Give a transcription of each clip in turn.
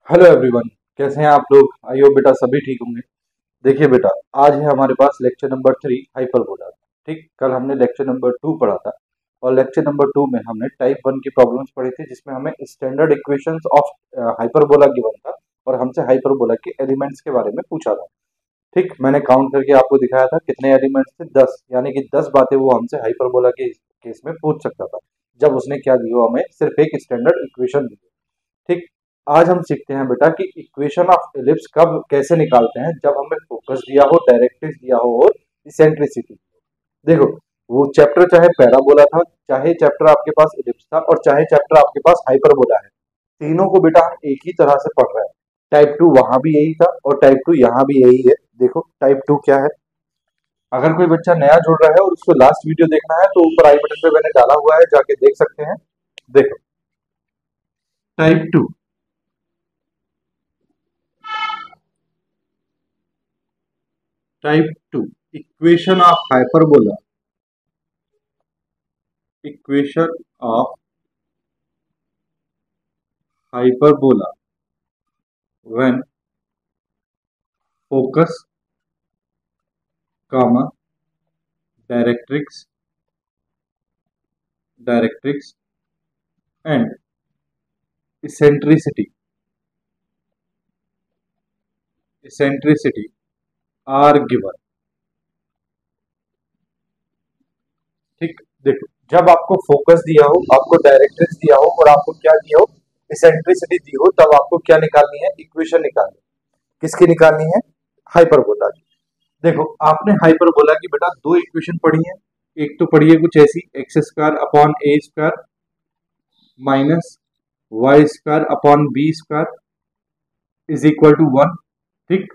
Hello everyone. कैसे हैं आप लोग? आई होप बेटा सभी ठीक होंगे। देखिए बेटा, आज है हमारे पास लेक्चर नंबर 3 हाइपरबोला। ठीक, कल हमने लेक्चर नंबर 2 पढ़ा था और लेक्चर नंबर 2 में हमने टाइप 1 की प्रॉब्लम्स पढ़ी थी, जिसमें हमें standard equations of hyperbola given था और हमसे हाइपरबोला के एलिमेंट्स के बारे में पूछा था। ठीक, मैंने काउंट करके आपको दिखाया था कितने एलिमेंट्स थे, 10, यानी कि 10 बातें वो हमसे हाइपरबोला के केस में पूछ सकता था जब उसने क्या दी हो, हमें सिर्फ एक स्टैंडर्ड इक्वेशन दी हो। ठीक, आज हम सीखते हैं बेटा कि इक्वेशन ऑफ एलिप्स कब कैसे निकालते हैं, जब हमें फोकस दिया हो, डायरेक्ट्रिक्स दिया हो और इसेंट्रिसिटी। देखो, वो चैप्टर चाहे पैराबोला था, चाहे चैप्टर आपके पास एलिप्स था और चाहे चैप्टर आपके पास हाइपरबोला है, तीनों को बेटा हम एक ही तरह से पढ़ रहे हैं। टाइप 2 वहां भी यही था और टाइप 2 यहाँ भी यही है। देखो टाइप 2 क्या है। अगर कोई बच्चा नया जुड़ रहा है और उसको लास्ट वीडियो देखना है तो ऊपर आई बटन पे मैंने डाला हुआ है, जाके देख सकते हैं। देखो type 2, type 2 equation of hyperbola, equation of hyperbola when focus comma directrix and eccentricity are given। ठीक, देखो, जब आपको फोकस दिया हो, आपको डायरेक्ट्रिक्स दिया हो और आपको क्या दिया हो, इसेंट्रिसिटी दी हो, तब आपको क्या निकालनी है, इक्वेशन निकालनी है। किसकी निकालनी है? हाइपरबोला की। देखो, आपने हाइपरबोला की बेटा दो इक्वेशन पढ़ी है। एक तो पढ़ी है कुछ ऐसी, x square upon a square minus y square upon b square is equal to 1। ठीक,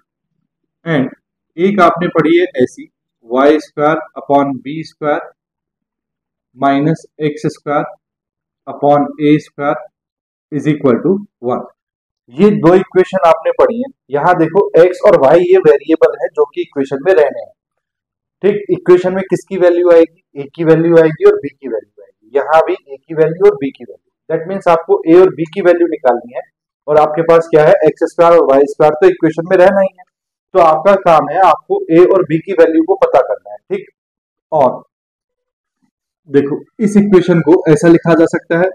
एंड एक आपने पढ़ी है ऐसी, y square upon b square minus x square upon a square is equal to 1। ये दो इक्वेशन आपने पढ़ी है। यहाँ देखो, एक्स और वाई ये वेरिएबल है जो कि इक्वेशन में रहने हैं। ठीक, इक्वेशन में किसकी वैल्यू आएगी? ए की वैल्यू आएगी और बी की वैल्यू आएगी। यहाँ भी ए की वैल्यू और बी की वैल्यू। दैट मीन्स आपको ए और बी की वैल्यू निकालनी है और आपके पास क्या है, एक्स स्क्वायर और वाई स्क्वायर तो इक्वेशन में रहना ही है। तो आपका काम है आपको ए और बी की वैल्यू को पता करना है। ठीक, और देखो इस इक्वेशन को ऐसा लिखा जा सकता है,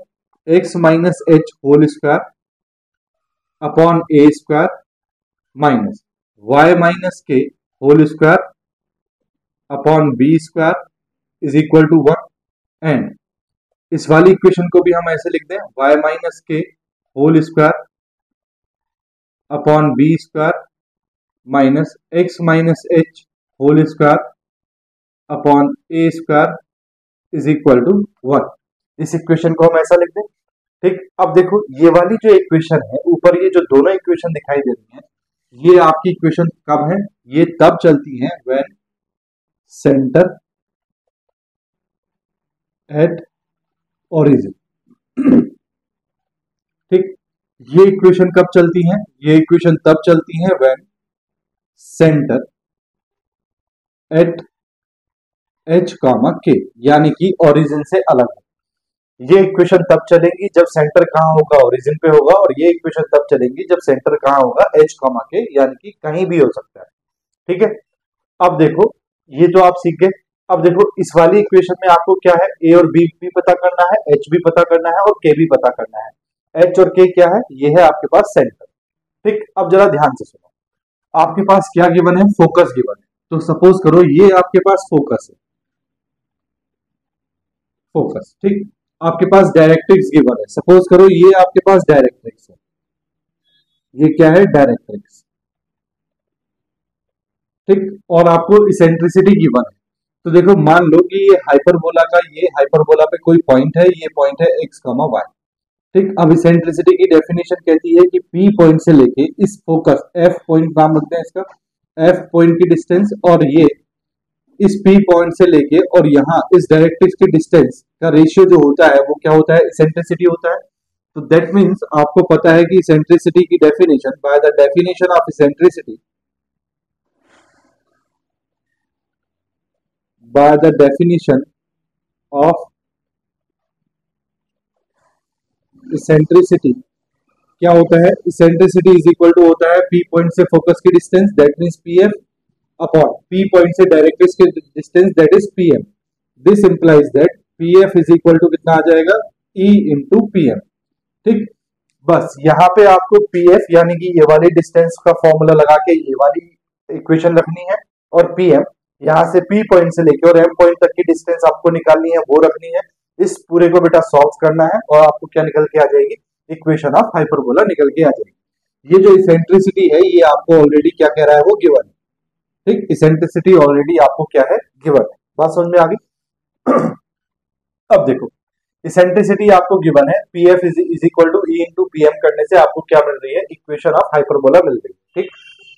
x minus h whole square upon a square minus y minus k whole square upon b square is equal to 1। And इस वाली इक्वेशन को भी हम ऐसे लिख दें, y minus k whole square upon b square minus x minus h whole square upon a square is equal to 1। इस equation को हम ऐसा लिख दें। ठीक, अब देखो ये वाली जो इक्वेशन है, ऊपर ये जो दोनों इक्वेशन दिखाई दे रही हैं, ये आपकी इक्वेशन कब है? ये तब चलती है व्हेन सेंटर एट ओरिजिन। ठीक, ये इक्वेशन कब चलती है? ये इक्वेशन तब चलती है when centre at H comma के, यानी कि ओरिजिन से अलग है। ये इक्वेशन तब चलेगी जब सेंटर कहां होगा, ओरिजिन पे होगा, और ये इक्वेशन तब चलेगी जब सेंटर कहां होगा, एच कॉमा के, यानी कि कहीं भी हो सकता है। ठीक है, अब देखो ये तो आप सीख गए। अब देखो इस वाली इक्वेशन में आपको क्या है, ए और बी भी पता करना है, एच भी पता करना है और के भी पता करना है। एच और के क्या है? ये है आपके पास सेंटर। ठीक, अब जरा ध्यान से सुनो, आपके पास क्या गिवन है? फोकस गिवन है। तो सपोज करो ये आपके पास फोकस है, फोकस। ठीक, आपके पास डायरेक्ट्रिक्स गिवन है, सपोज करो ये आपके पास डायरेक्ट्रिक्स है। ये क्या है? डायरेक्ट्रिक्स। ठीक, और आपको इसेंट्रिसिटी गिवन है। तो देखो मान लो कि ये हाइपरबोला का, ये हाइपरबोला पे कोई पॉइंट है, ये पॉइंट है एक्स कॉमा वाई। ठीक, अब इसेंट्रिसिटी की डेफिनेशन कहती है कि पी पॉइंट से लेके इस फोकस एफ पॉइंट नाम रखते हैं इसका, एफ पॉइंट की डिस्टेंस, और ये इस पी पॉइंट से लेके और यहाँ इस डायरेक्ट्रिक्स की डिस्टेंस का रेशियो जो होता है वो क्या होता है? इसेंट्रिसिटी होता है। तो दैट मीन्स आपको पता है कि इसेंट्रिसिटी की definition, bye the definition of eccentricity, by the definition of eccentricity, क्या होता है, इसेंट्रिसिटी इज इक्वल टू होता है पी पॉइंट से फोकस की distance that means P F upon P point से डायरेक्ट्रिक्स की distance that is P M. This implies that P F is equal to कितना आ जाएगा, ई इंटू पी एम। ठीक, बस यहाँ पे आपको पी एफ यानी कि ये वाली डिस्टेंस का फॉर्मूला लगा के ये वाली इक्वेशन रखनी है, और पी एम यहाँ से पी पॉइंट से लेके और एम पॉइंट तक की डिस्टेंस आपको निकालनी है, वो रखनी है। इस पूरे को बेटा सॉल्व करना है और आपको क्या निकल के आ जाएगी, इक्वेशन ऑफ हाइपरबोला निकल के आ जाएगी। ये जो इसेंट्रिसिटी है ये आपको ऑलरेडी क्या कह रहा है, वो गिवन है। ठीक, इसेंट्रिसिटी ऑलरेडी आपको क्या है, गिवन है। बात समझ में आ गई। अब देखो, इसेंट्रिसिटी आपको गिवन है, P F is equal to E into P M करने से आपको क्या मिल रही है, इक्वेशन ऑफ हाइपरबोला मिल रही है। ठीक,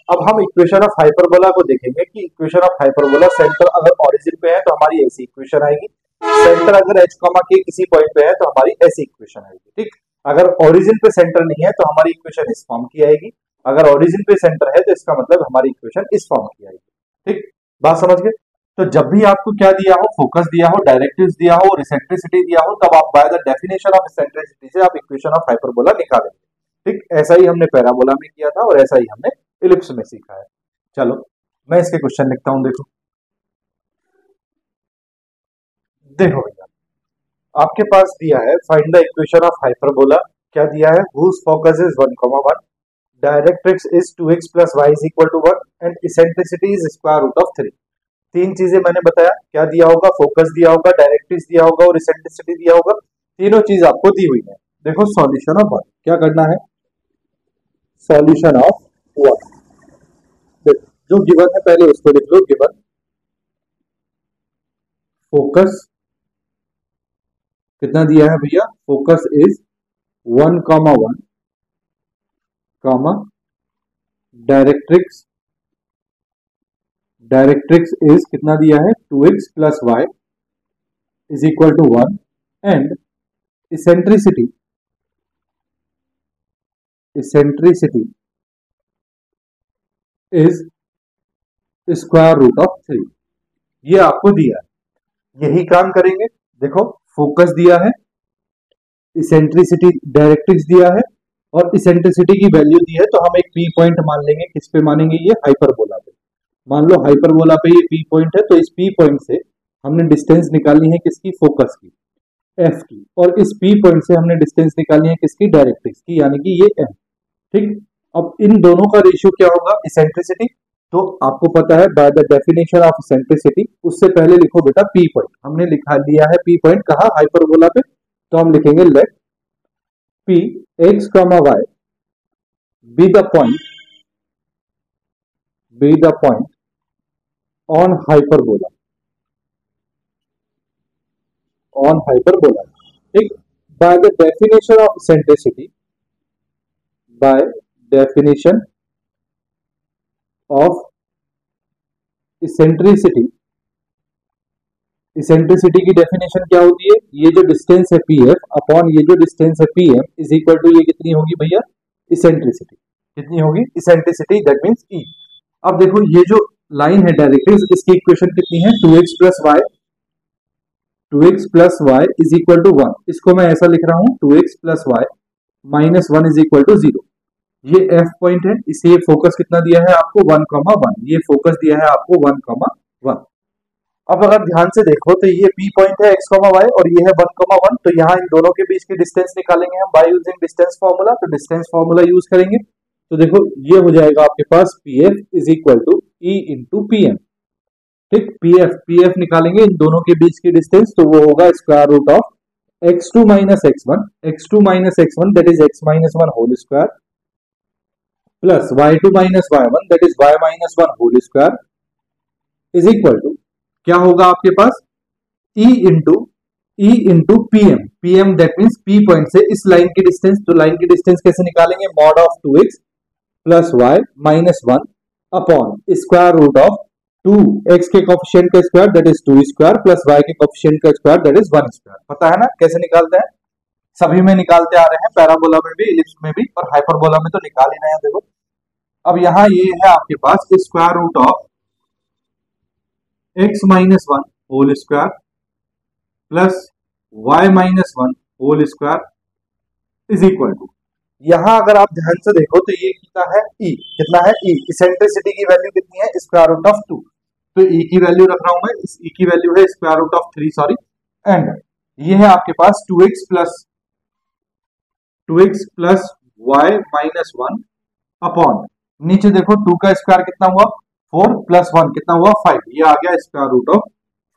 अब हम इक्वेशन ऑफ हाइपरबोला को देखेंगे कि इक्वेशन ऑफ हाइपरबोला सेंटर अगर ओरिजिन पे है तो हमारी ऐसी इक्वेशन आएगी, सेंटर अगर एच कॉमा के किसी पॉइंट पे है तो हमारी ऐसी इक्वेशन आएगी। ठीक, अगर ओरिजिन पे सेंटर नहीं है तो हमारी इक्वेशन इस फॉर्म की आएगी, अगर ओरिजिन पे सेंटर है तो इसका मतलब हमारी इक्वेशन इस फॉर्म की आएगी। ठीक, बात समझ गए। तो जब भी आपको क्या दिया हो, फोकस दिया हो, डायरेक्ट्रिक्स दिया हो और इसेंट्रिसिटी दिया हो, तब आप bye the definition of eccentricity से आप इक्वेशन ऑफ हाइपरबोला निकालेंगे। ठीक, ऐसा ही हमने पैराबोला में किया था और ऐसा ही हमने इलिप्स में सीखा है। चलो मैं इसके क्वेश्चन लिखता हूं। देखो देखो भैया, आपके पास दिया है find the equation of hyperbola. क्या दिया है, whose focus is 1,1, directrix is 2x plus y is equal to 1 and eccentricity is square root of 3। तीन चीजें मैंने बताया, क्या दिया होगा, फोकस दिया होगा, डायरेक्ट्रिक्स दिया होगा और इसेंट्रिसिटी दिया होगा। तीनों चीज आपको दी हुई है। देखो सॉल्यूशन ऑफ 1 क्या करना है, सॉल्यूशन ऑफ 1 देखो जो गिवन है पहले उसको लिख लो। गिवन फोकस कितना दिया है भैया, focus is 1,1 comma directrix is कितना दिया है 2x plus y is equal to 1 and eccentricity is square root of 3। ये आपको दिया है, यही काम करेंगे। देखो फोकस दिया है, इसेंट्रिसिटी डायरेक्ट्रिक्स दिया है और इसेंट्रिसिटी की वैल्यू दी है, तो हम एक पी पॉइंट मान लेंगे। किस पे मानेंगे, ये हाइपरबोला पे। मान लो हाइपरबोला पे ये पी पॉइंट है, तो इस पी पॉइंट से हमने डिस्टेंस निकालनी है किसकी, फोकस की, एफ की, और इस पी पॉइंट से हमने डिस्टेंस निकालनी है किसकी, डायरेक्ट्रिक्स की, यानी कि ये एम। ठीक, अब इन दोनों का रेशियो क्या होगा, इसेंट्रिसिटी। तो आपको पता है by the definition of eccentricity, उससे पहले लिखो बेटा पी पॉइंट। हमने लिखा लिया है पी पॉइंट कहा, हाइपरबोला पे, तो हम लिखेंगे let P x comma y be the point on hyperbola ठीक, by the definition of eccentricity eccentricity की डेफिनेशन क्या होती है, ये जो डिस्टेंस है पी एफ अपॉन ये जो डिस्टेंस है P M is equal to ये कितनी होगी भैया, इसेंट्रिसिटी। कितनी होगी, इसेंट्रिसिटी दैट मींस ई। अब देखो ये जो लाइन है डायरेक्ट्रिक्स, इसकी इक्वेशन कितनी है, 2x plus y is equal to 1। इसको मैं ऐसा लिख रहा हूं 2x plus y minus 1 is equal to 0। ये f पॉइंट है, इसे ये फोकस कितना दिया है आपको 1,1, ये फोकस दिया है आपको 1,1। अब अगर ध्यान से देखो तो ये p पॉइंट है x, y और ये है 1,1, तो यहाँ इन दोनों के बीच की डिस्टेंस निकालेंगे हम बाय यूजिंग डिस्टेंस फार्मूला। तो डिस्टेंस फार्मूला यूज करेंगे, तो देखो ये हो जाएगा आपके पास pf is equal to E into P M. ठीक, pf निकालेंगे इन दोनों के बीच की डिस्टेंस, तो वो होगा square root of x2 minus x1 that is x minus 1 whole square plus y2 minus y1 that is y minus 1 whole square is equal to क्या होगा आपके पास, e into pm that means p point से इस line की distance. तो line की distance कैसे निकालेंगे, mod of 2x plus y minus 1 upon square root of 2x के कोफिशिएंट का square that is 2 square plus y के कोफिशिएंट का स्क्वायर दैट इज 1 स्क्वायर। पता है ना कैसे निकालते हैं, सभी में निकालते आ रहे हैं, पैराबोला में भी, इलिप्स में भी और हाइपरबोला में तो निकाल ही रहे हैं। देखो अब यहाँ ये है आपके पास square root of x minus 1 whole square plus y minus 1 whole square is equal to यहाँ अगर आप ध्यान से देखो तो ये कितना है ई, कितना है ई, इसेंट्रिसिटी की वैल्यू कितनी है स्क्वायर रूट ऑफ 2, तो ई की वैल्यू रख रहा हूं मैं, इस ई की वैल्यू है square root of 3 sorry, and ये है आपके पास 2x plus y minus 1 upon, नीचे देखो 2 का स्क्वायर कितना हुआ 4 प्लस 1 कितना हुआ 5, ये आ गया square root of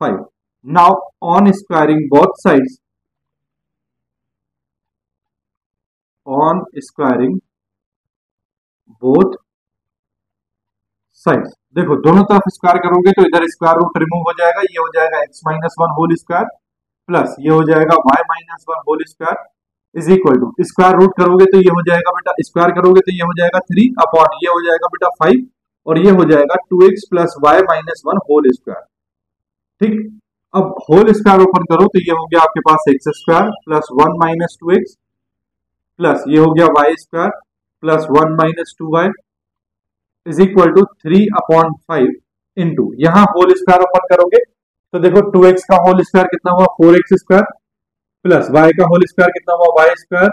5। Now on squaring both sides, on squaring both sides, देखो दोनों तरफ स्क्वायर करोगे तो इधर स्क्वायर रूट रिमूव हो जाएगा, ये हो जाएगा x minus 1 whole square plus ये हो जाएगा y minus 1 whole square is equal to, square root करोगे तो ये हो जाएगा बेटा, स्क्वायर करोगे तो ये हो जाएगा 3 अपॉन ये हो जाएगा बेटा 5 और ये हो जाएगा 2x plus y minus 1 whole square. ठीक, अब होल स्क्वायर ओपन करो तो ये हो गया आपके पास x square plus 1 minus 2x plus ये हो गया y square plus 1 minus 2y is equal to 3 upon 5 into, यहां होल स्क्वायर ओपन करोगे तो देखो 2x का होल स्क्वायर कितना हुआ 4x स्क्वायर प्लस y का होल स्क्वायर कितना हुआ y स्क्वायर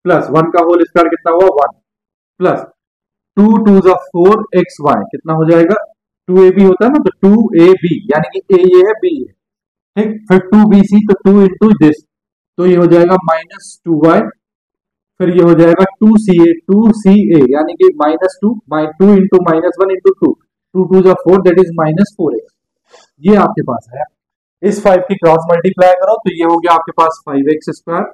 प्लस 1 का होल स्क्वायर कितना हुआ 1 प्लस 2 टू ज़ा 4xy कितना हो जाएगा 2ab होता है ना, तो 2ab यानी कि a ये है b है, ठीक, फिर 2bc तो 2 इंटू दिस, तो ये हो जाएगा माइनस 2y, फिर ये हो जाएगा 2ca यानी कि minus 2 into minus 1 into 2 two ज़ा 4 दैट इज माइनस 4x, ये आपके पास है। इस 5 की क्रॉस मल्टीप्लाई करो तो ये हो गया आपके पास 5x square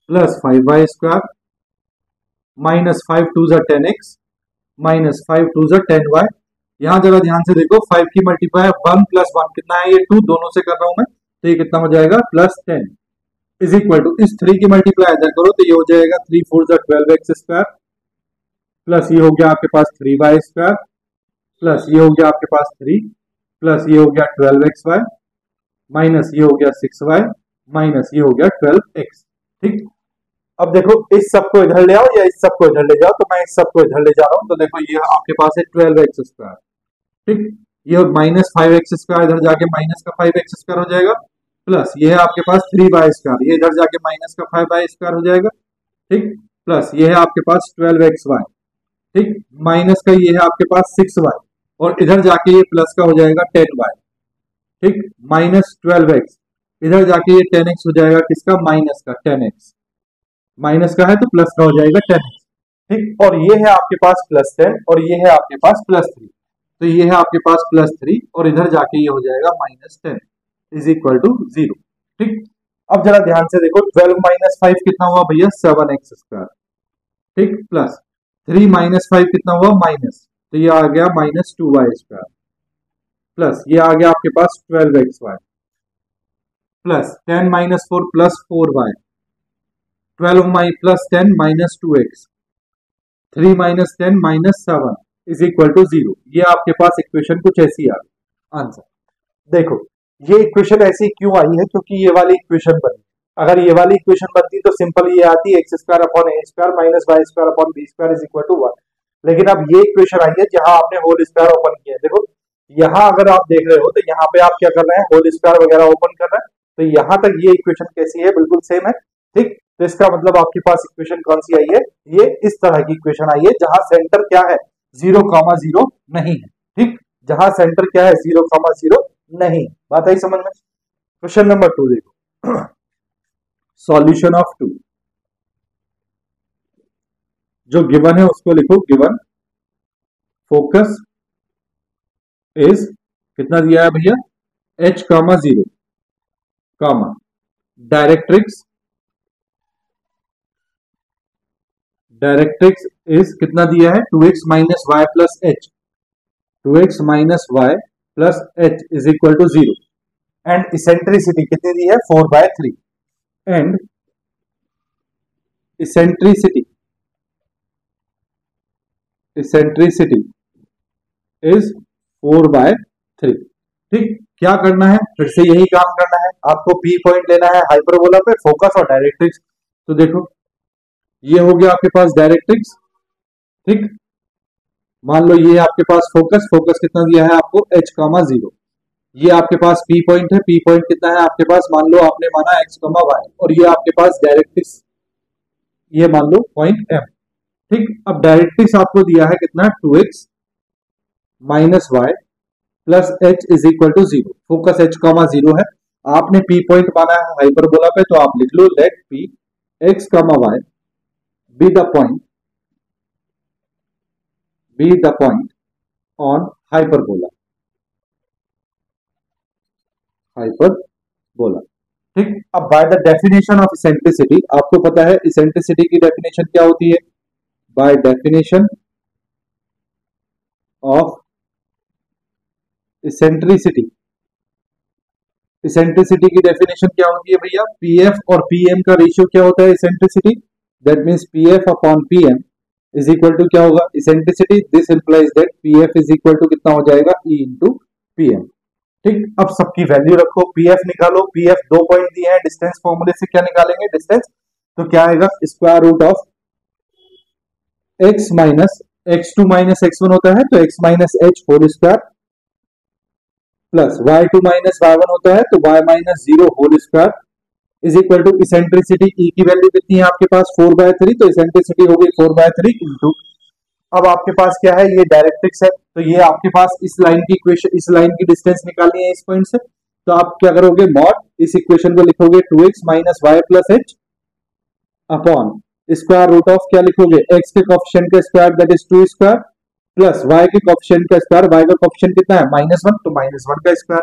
plus 5y square minus 5 two ज़ा 10x माइनस 5 टू ज़ा 10y। यहां जरा ध्यान से देखो 5 की मल्टीप्लाई 1 प्लस 1 कितना है, ये 2 दोनों से कर रहा हूं मैं, तो ये कितना हो जाएगा प्लस 10 इज इक्वल टू, इस 3 की मल्टीप्लाई इधर करो तो ये हो जाएगा 3 4 ज़ा 12x स्क्वायर प्लस ये हो गया आपके पास 3y स्क्वायर प्लस ये हो गया आपके पास 3 प्लस ये हो गया 12xy माइनस ये हो गया 6y माइनस ये हो गया 12x। ठीक, अब देखो इस सब को इधर ले आओ या इस सब को इधर ले जाओ, तो मैं इस सब को इधर ले जा रहा हूं, तो देखो ये आपके पास है 12x स्क्वायर, ठीक, ये माइनस 5x स्क्वायर इधर जाके माइनस का 5x स्क्वायर हो जाएगा प्लस ये है आपके पास 3y स्क्वायर, ये इधर जाके माइनस का 5y स्क्वायर हो जाएगा, ठीक, प्लस ये है आपके पास 12xy, ठीक, माइनस का ये है आपके पास 6y और इधर जाके ये प्लस का हो जाएगा 10y, ठीक, माइनस 12x इधर जाके ये 10x हो जाएगा किसका माइनस का 10x, माइनस का है तो प्लस का हो जाएगा 10x, ठीक, और ये है आपके पास प्लस 10 और ये है आपके पास प्लस 3, तो ये है आपके पास प्लस 3 और इधर जाके ये हो जाएगा माइनस 10 इज इक्वल टू 0। ठीक, अब जरा ध्यान से देखो 12 माइनस 5 कितना हुआ भैया 7x स्क्वायर, ठीक, प्लस 3 माइनस 5 कितना हुआ माइनस, तो ये आ गया माइनस 2y स्क्वायर प्लस ये आ गया आपके पास 12xy plus 10 minus 4 plus 4y 12 plus 10 minus 2x 3 minus 10 minus 7 is equal to 0। ये आपके पास इक्वेशन कुछ ऐसी आ गई आंसर। देखो ये इक्वेशन ऐसी क्यों आई है, क्योंकि ये वाली इक्वेशन बनी, अगर ये वाली इक्वेशन बनती तो सिंपल ये आती x square upon a square minus y square upon b square is equal to 1, लेकिन अब ये इक्वेशन आई है जहां आपने होल स्क्वायर ओपन किया है। देखो यहाँ अगर आप देख रहे हो तो यहाँ पे आप क्या कर रहे हैं होल स्क्वायर वगैरह ओपन कर रहे हैं, तो यहाँ तक ये इक्वेशन कैसी है बिल्कुल सेम है, ठीक, तो इसका मतलब आपके पास इक्वेशन कौन सी आई है, ये इस तरह की इक्वेशन आई है जहां सेंटर क्या है 0,0 नहीं है, ठीक, जहां सेंटर क्या है 0,0 नहीं, बात आई समझ में। क्वेश्चन नंबर 2 देखो सॉल्यूशन ऑफ 2, जो गिवन है उसको लिखो, गिवन फोकस इज कितना दिया है भैया h, 0, डायरेक्ट्रिक्स इज कितना दिया है 2x minus y plus h, 2x minus y plus h is equal to 0 and eccentricity कितनी दी है 4/3 एंड इसेंट्रिसिटी इज 4/3। ठीक, क्या करना है, फिर से यही काम करना है, आपको P पॉइंट लेना है हाइपरबोला पे, फोकस और डायरेक्ट्रिक्स। तो देखो ये हो गया आपके पास डायरेक्ट्रिक्स, ठीक, मान लो ये आपके पास फोकस कितना दिया है आपको h, 0, ये आपके पास P पॉइंट है, P पॉइंट कितना है आपके पास, मान लो आपने माना x, y, और ये आपके पास डायरेक्ट्रिक्स ये मान लो पॉइंट M। ठीक, अब डायरेक्ट्रिक्स आपको दिया है कितना, 2x minus y plus h is equal to 0। Focus h comma 0 है, आपने P पॉइंट माना है हाइपरबोला पे, तो आप लिख लो let P x comma y be the point on hyperbola. ठीक, अब by the definition of eccentricity, आपको पता है इसेंट्रिसिटी की डेफिनेशन क्या होती है, by definition of eccentricity, eccentricity की डेफिनेशन क्या होती है भैया, पीएफ और पीएम का रेशियो क्या होता है eccentricity, that means PF upon PM is equal to क्या होगा eccentricity, this implies that PF is equal to कितना हो जाएगा ई इंटू पीएम। ठीक, अब सबकी वैल्यू रखो, पीएफ निकालो, पीएफ 2 पॉइंट दिए हैं, डिस्टेंस फॉर्मूले से क्या निकालेंगे डिस्टेंस, तो क्या आएगा square root of x minus x2 minus x1 होता है तो x minus h whole square plus y2 minus y1 होता है तो y minus 0 whole square is equal to eccentricity e की वैल्यू कितनी है आपके पास 4/3, तो इसेंट्रिसिटी हो गई 4/3 इंटू, अब आपके पास क्या है ये डायरेक्ट्रिक्स है, तो ये आपके पास इस लाइन की इक्वेशन, इस लाइन की डिस्टेंस निकालनी है इस पॉइंट से, तो आप क्या करोगे मॉड इस इक्वेशन को लिखोगे 2x minus y plus h upon square root of क्या लिखोगे x के कोफिशिएंट का square that is 2 square plus y के कोफिशिएंट का स्क्वायर, y का कोफिशिएंट कितना है -1 तो -1 का स्क्वायर।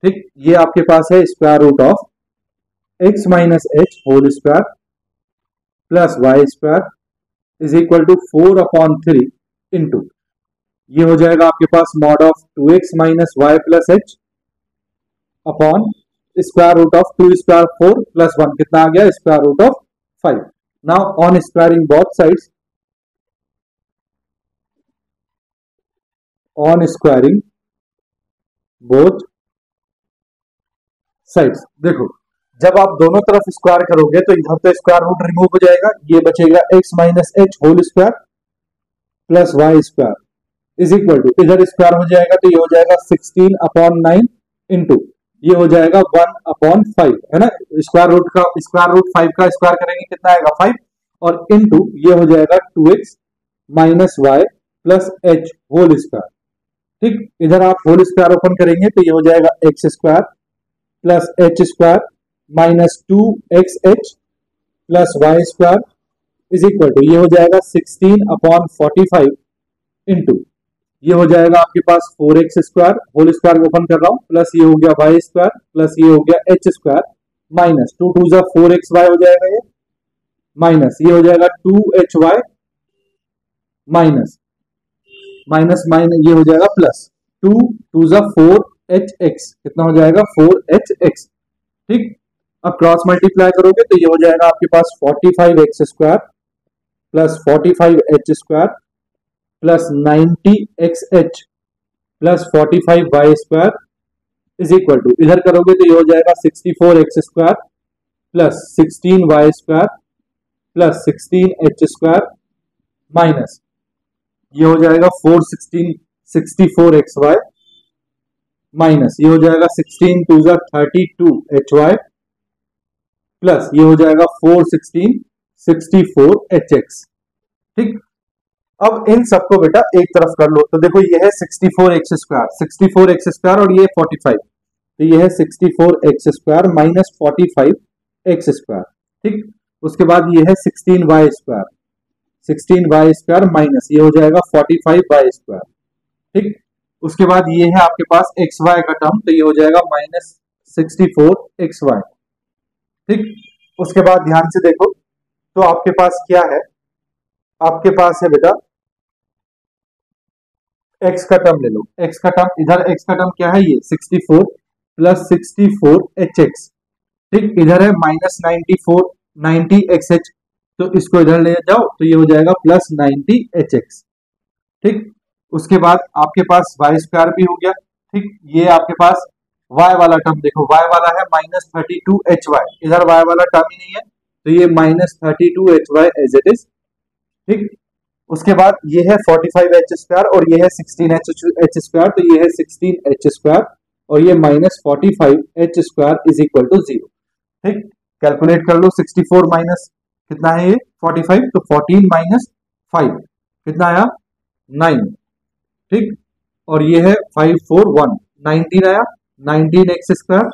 ठीक, ये आपके पास है square root of x minus h whole square plus y square is equal to 4/3 into, ये हो जाएगा आपके पास mod of 2x minus y plus h upon square root of 2 square 4 plus 1 कितना आ गया square root of 5। Now on squaring both sides, on squaring both sides, देखो जब आप दोनों तरफ स्क्वायर करोगे तो इधर तो स्क्वायर रूट रिमूव हो जाएगा, ये बचेगा x minus h whole square plus y square is equal to, इधर स्क्वायर हो जाएगा तो ये हो जाएगा 16/9 इंटू, ये हो जाएगा 1/5 है ना, स्क्वायर रूट 5 का स्क्वायर करेंगे कितना आएगा 5, और इंटू ये हो जाएगा 2x minus y plus h whole square. ठीक, इधर आप होल स्क्वायर ओपन करेंगे तो ये हो जाएगा x square plus h square minus 2xh plus y square is equal to, ये हो जाएगा 16/45 इंटू, ये हो जाएगा आपके पास 4x square whole square open कर रहा हूं प्लस ये हो गया वाई स्क्वायर प्लस ये हो गया एच स्क्वायर माइनस 2 2 जा 4xy हो जाएगा, ये माइनस ये हो जाएगा 2hy माइनस माइनस माइनस ये हो जाएगा प्लस 2 2 जा 4hx कितना हो जाएगा 4hx। ठीक, अब क्रॉस मल्टीप्लाई करोगे तो ये हो जाएगा आपके पास 45x square plus 45h square plus 90xh plus 45y square is equal to, इधर करोगे तो ये हो जाएगा 64x square plus 16y square plus 16h square minus ये हो जाएगा 64xy माइनस ये हो जाएगा 16 2 जा 32hy प्लस ये हो जाएगा 64hx। ठीक, अब इन सबको बेटा एक तरफ कर लो, तो देखो ये है 64x स्क्वायर और ये 45, तो ये है 64x square minus 45x square. ठीक, उसके बाद ये है 16y स्क्वायर माइनस ये हो जाएगा 45y स्क्वायर। ठीक, उसके बाद ये है आपके पास xy का टर्म, तो ये हो जाएगा माइनस 64xy। ठीक, उसके बाद ध्यान से देखो तो आपके पास क्या है, आपके पास है बेटा x का टर्म ले लो, x का टर्म इधर, x का टर्म क्या है ये 64 प्लस 64hx। ठीक, इधर है माइनस 90xh, तो इसको इधर ले जाओ तो ये हो जाएगा प्लस 90hx। ठीक, उसके बाद आपके पास वाई स्क्वायर भी हो गया। ठीक, ये आपके पास y वाला टर्म देखो, y वाला है माइनस 32hy, इधर y वाला टर्म ही नहीं है तो ये minus 32hy as it is. ठीक, उसके बाद ये है 45h स्क्वायर और ये है 16h स्क्वायर, तो ये है 16h स्क्वायर और ये minus 45h square is equal to 0। ठीक, कैलकुलेट कर लो 64 माइनस कितना है ये 45, तो 14 माइनस 5 कितना आया 9, ठीक। और ये है 5 4 1 19 आया, 19 एक्स स्क्वायर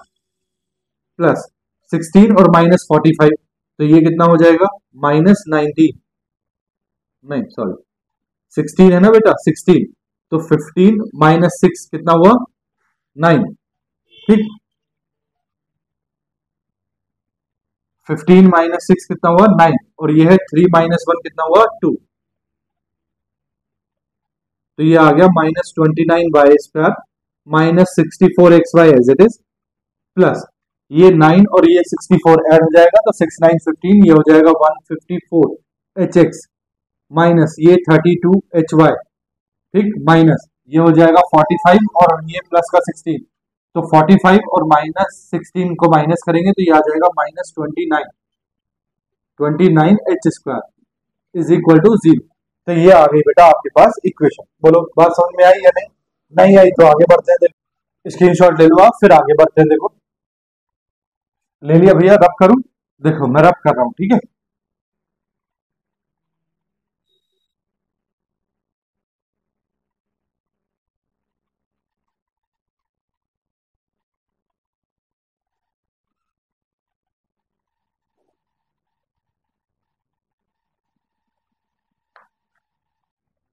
प्लस 16 और माइनस 45, तो ये कितना हो जाएगा माइनस 19, नहीं सॉरी 16 है ना बेटा 16, तो 15 माइनस 6 कितना हुआ 9, ठीक। 15 माइनस 6 कितना हुआ 9, और ये है 3 माइनस 1 कितना हुआ 2, तो ये आ गया minus 29 y square minus 64 XY as it is, plus ये 9 और ये 64 ऐड हो जाएगा तो 6 9 15, ये हो जाएगा 154 HX माइनस ये 32 HY, ठीक, माइनस ये हो जाएगा 45 और ये प्लस का 16, तो 45 और माइनस 16 को माइनस करेंगे तो ये आ जाएगा minus 29 H square is equal to 0। तो ये आ गई बेटा आपके पास इक्वेशन। बोलो बात समझ में आई या नहीं? नहीं आई तो आगे बढ़ते हैं, देखो स्क्रीनशॉट ले लो आप, फिर आगे बढ़ते हैं। देखो ले लिया भैया, रब करूं? देखो मैं रब कर रहा हूं, ठीक है।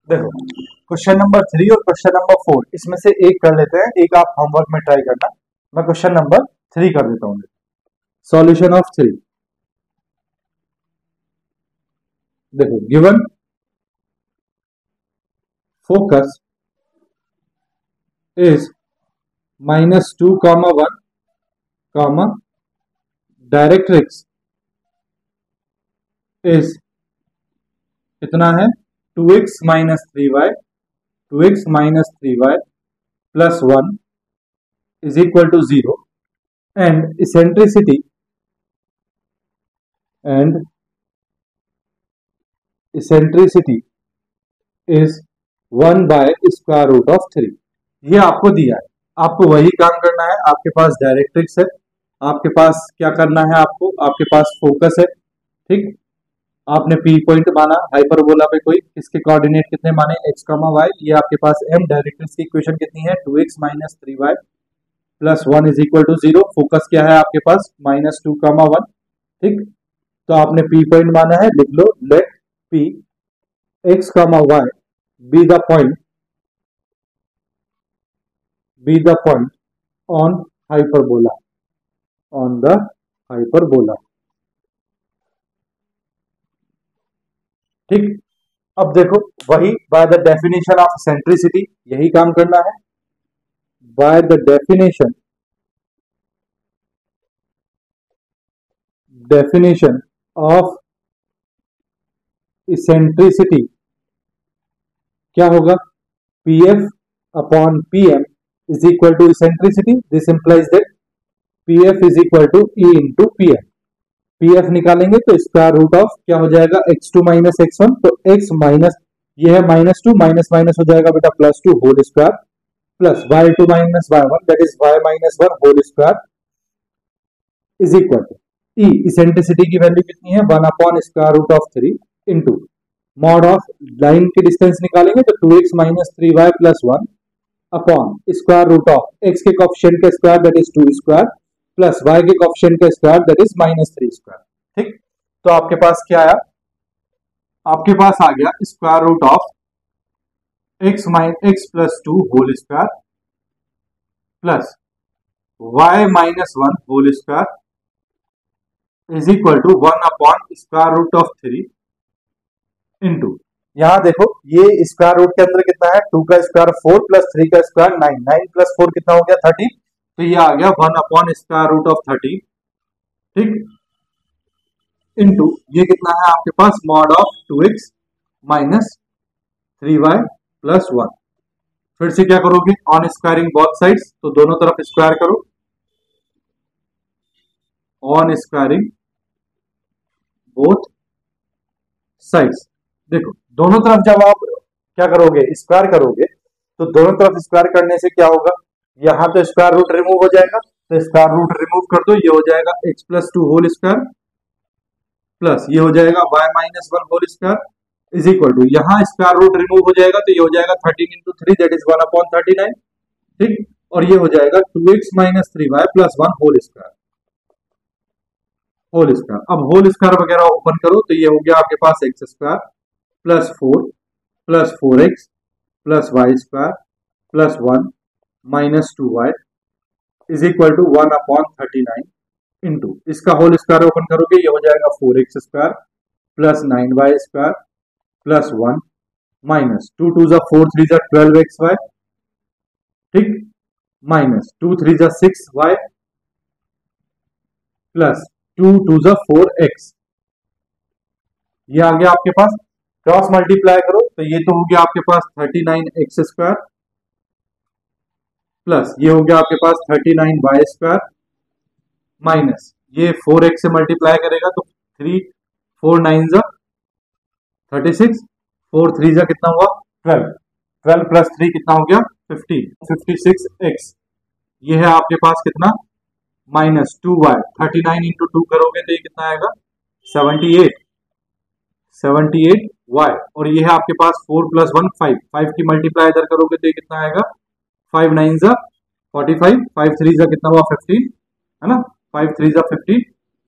देखो क्वेश्चन नंबर 3 और क्वेश्चन नंबर 4 इसमें से एक कर लेते हैं, एक आप होमवर्क में ट्राई करना। मैं क्वेश्चन नंबर 3 कर देता हूं। सॉल्यूशन ऑफ 3, देखो given focus is -2, 1, directrix is कितना है 2x minus 3y, 2x minus 3y plus 1 is equal to 0, and eccentricity is 1 by square root of 3। ये आपको दिया है, आपको वही काम करना है। आपके पास डायरेक्ट्रिक्स है, आपके पास क्या करना है, आपके पास फोकस है, ठीक। आपने पी पॉइंट माना हाइपरबोला पे, कोई इसके कोऑर्डिनेट कितने माने x, y, ये आपके पास m, डायरेक्ट्रिक्स की इक्वेशन कितनी है 2x minus 3y plus 1 is equal to 0, focus क्या है आपके पास -2, 1, ठीक। तो आपने पी पॉइंट माना है, लिख लो let p x, y be the point on hyperbola, on the hyperbola, ठीक। अब देखो वही by the definition of centricity, यही काम करना है। By the definition of eccentricity क्या होगा, pf upon pm is equal to eccentricity, this implies that pf is equal to e into pm। pf निकालेंगे तो स्क्वायर रूट ऑफ क्या हो जाएगा x2 माइनस x1, तो x माइनस ये है -2 माइनस माइनस हो जाएगा बेटा +2 whole square plus y2 minus y1 that is y minus 1 whole square is equal to e, eccentricity की वैल्यू कितनी है 1 upon square root of 3 into mod of line की डिस्टेंस निकालेंगे तो 2x minus 3y plus 1 upon square root of x के coefficient का square that is 2 square plus y के coefficient का स्क्वायर दैट इज -3 स्क्वायर, ठीक। तो आपके पास क्या आया, आपके पास आ गया square root of x plus 2 whole square plus y minus 1 whole square is equal to 1 upon square root of 3 into, यहां देखो ये स्क्वायर रूट के अंदर कितना है 2 का स्क्वायर 4 प्लस 3 का स्क्वायर 9, 9 प्लस 4 कितना हो गया 30, तो ये आ गया 1 अपॉन स्क्वायर रूट ऑफ 30, ठीक, इंटू ये कितना है आपके पास mod of 2x minus 3y plus 1। फिर से क्या करोगे, ऑन स्क्वायरिंग बोथ साइड्स, तो दोनों तरफ स्क्वायर करो, ऑन स्क्वायरिंग बोथ साइड्स। देखो दोनों तरफ जब आप क्या करोगे स्क्वायर करोगे तो दोनों तरफ स्क्वायर करने से क्या होगा, यहां तो स्क्वायर रूट रिमूव हो जाएगा, तो स्क्वायर रूट रिमूव कर दो, ये हो जाएगा x plus 2 whole square plus ये हो जाएगा y minus one whole square is equal to, यहाँ स्क्वायर रूट रिमूव हो जाएगा तो ये हो जाएगा 13 इंटू थ्री दैट इज 1/39। ठीक, और ये हो जाएगा 2x minus three y plus one whole square. अब होल स्क्वायर वगैरह ओपन करो तो ये हो गया आपके पास x square plus four x plus y square plus one minus two y is equal to 1/39 into इसका होल स्क्वायर ओपन करोगे ये हो जाएगा 4x square plus 9y square plus one minus two two जा 4 3 जा 12xy, ठीक, minus 2 3 जा 6y plus 2 2 जा 4x। ये आ गया आपके पास, क्रॉस मल्टीप्लाई करो तो ये तो हो गया आपके पास 39x स्क्वायर प्लस ये हो गया आपके पास 39y स्क्वायर माइनस ये 4x से मल्टीप्लाई करेगा तो 3 4 9 जा 36, 4 3 जा कितना हुआ 12, 12 प्लस 3 कितना हो गया 15, 56x। ये है आपके पास कितना माइनस 2y, 39 इंटू टू करोगे तो ये कितना आएगा 78y। और ये है आपके पास 4 प्लस 1 5, 5 की मल्टीप्लाई इधर करोगे तो ये कितना आएगा 5 9 जा 45, 5 3 जा कितना हुआ 15, है ना, 5 3 जा 15,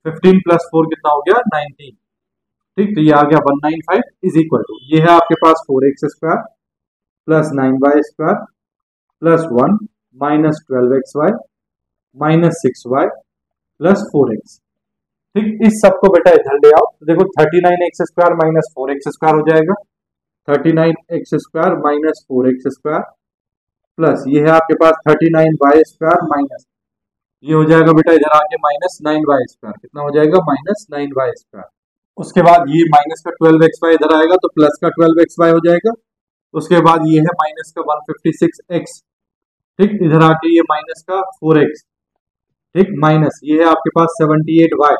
15 प्लस 4 कितना हो गया 19। ठीक, तो ये आ गया 195 इज इक्वल टू, ये है आपके पास 4x square plus 9y square plus one minus 12xy minus 6y plus 4x। ठीक, इस सबको बेटा इधर ले आओ तो देखो 39x square minus 4x square हो जाएगा, 39x square minus 4x square plus ये है आपके पास 39y स्क्वायर माइनस ये हो जाएगा बेटा इधर आके माइनस 9y स्क्वायर, कितना हो जाएगा माइनस 9y स्क्वायर। उसके बाद ये माइनस का 12xy इधर आएगा तो प्लस का 12xy हो जाएगा। उसके बाद ये है माइनस का 156x, ठीक, इधर आके ये माइनस का 4x, ठीक, माइनस ये है आपके पास 78y,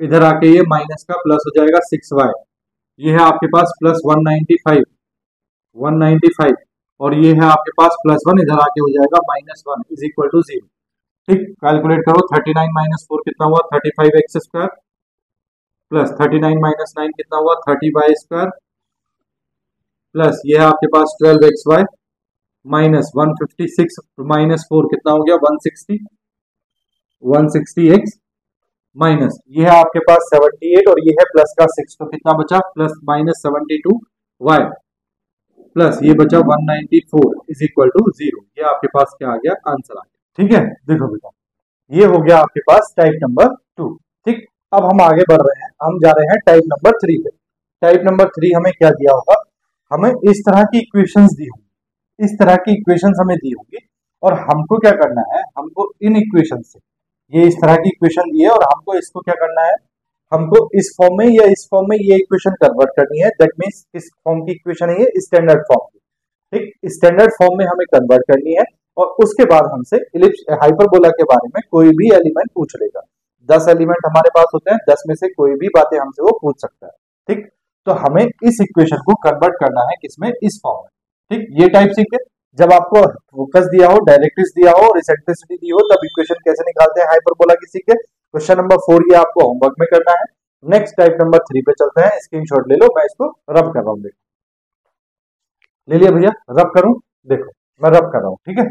इधर आके ये माइनस का प्लस हो जाएगा 6y, ये है आपके पास प्लस 195 और ये है आपके पास प्लस वन, इधर आके हो जाएगा minus one is equal to 0। ठीक, कैलकुलेट करो 39 माइनस 4 कितना हुआ 35x स्क्वायर प्लस 39 माइनस 9 कितना हुआ 30y स्क्वायर प्लस ये है आपके पास 12xy माइनस 156 माइनस 4 कितना हो गया 160x माइनस ये है आपके पास 78 और ये है प्लस का 6 तो कितना बचा प्लस माइनस 72y प्लस ये बचा 194 इज इक्वल टू 0। ये आपके पास क्या आ गया आंसर आ गया। ठीक है, देखो बेटा ये हो गया आपके पास टाइप नंबर 2। ठीक, अब हम आगे बढ़ रहे हैं, हम जा रहे हैं टाइप नंबर 3 पे। टाइप नंबर 3 हमें क्या दिया होगा, हमें इस तरह की इक्वेशंस दी होंगी, इस तरह की इक्वेशंस हमें दी होगी और हमको क्या करना है, हमको इन इक्वेशन से ये इस तरह की इक्वेशन दी है और हमको इसको क्या करना है, हमको इस फॉर्म में या इस फॉर्म में ये इक्वेशन कन्वर्ट करनी है। दैट मींस किस फॉर्म की इक्वेशन है ये, स्टैंडर्ड फॉर्म की। ठीक, स्टैंडर्ड फॉर्म में हमें कन्वर्ट करनी है और उसके बाद हमसे इलिप्स हाइपरबोला के बारे में कोई भी एलिमेंट पूछ लेगा। 10 एलिमेंट हमारे पास होते हैं, 10 में से कोई भी बातें हमसे वो पूछ सकता है। ठीक, तो हमें इस इक्वेशन को कन्वर्ट करना है किसमें, इस फॉर्म में। ठीक, ये टाइप सीखे, जब आपको फोकस दिया हो, डायरेक्ट्रिक्स दिया हो और इसेंट्रिसिटी दी हो तब इक्वेशन कैसे निकालते हैं हाइपरबोला की सीखे। क्वेश्चन नंबर 4 ये आपको होमवर्क में करना है। नेक्स्ट टाइप नंबर 3 पे चलते हैं, स्क्रीनशॉट ले लो, मैं इसको रब कर रहा हूं, देखो ले लिया भैया, रब करूं, देखो मैं रब कर रहा हूं। ठीक है,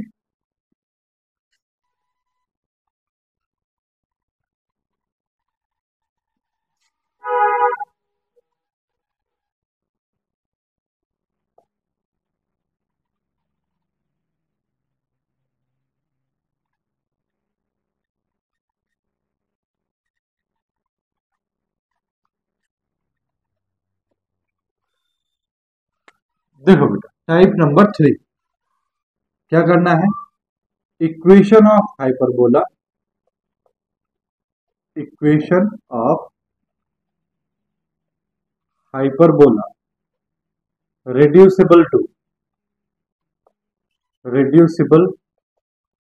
देखो बेटा टाइप नंबर 3 क्या करना है, equation of hyperbola, equation of hyperbola reducible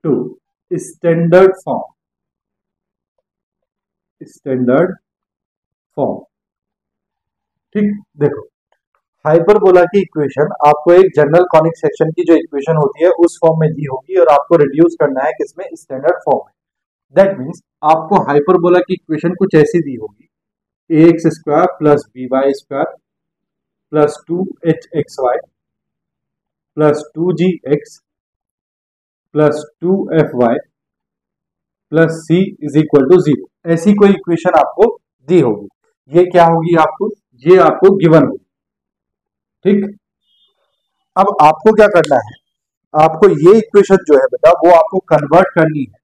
to standard form. ठीक, देखो हाइपरबोला की इक्वेशन आपको एक जनरल कॉनिक सेक्शन की जो इक्वेशन होती है उस फॉर्म में दी होगी और आपको रिड्यूस करना है किसमें, स्टैंडर्ड फॉर्म में। दैट मींस आपको हाइपरबोला की इक्वेशन कुछ ऐसी दी होगी, a x square plus b y square plus 2hxy plus 2gx plus 2fy plus c is equal to 0, ऐसी कोई इक्वेशन आपको दी होगी। ये क्या होगी आपको, ये आपको गिवन होगी। ठीक, अब आपको क्या करना है, आपको ये इक्वेशन जो है बेटा वो आपको कन्वर्ट करनी है,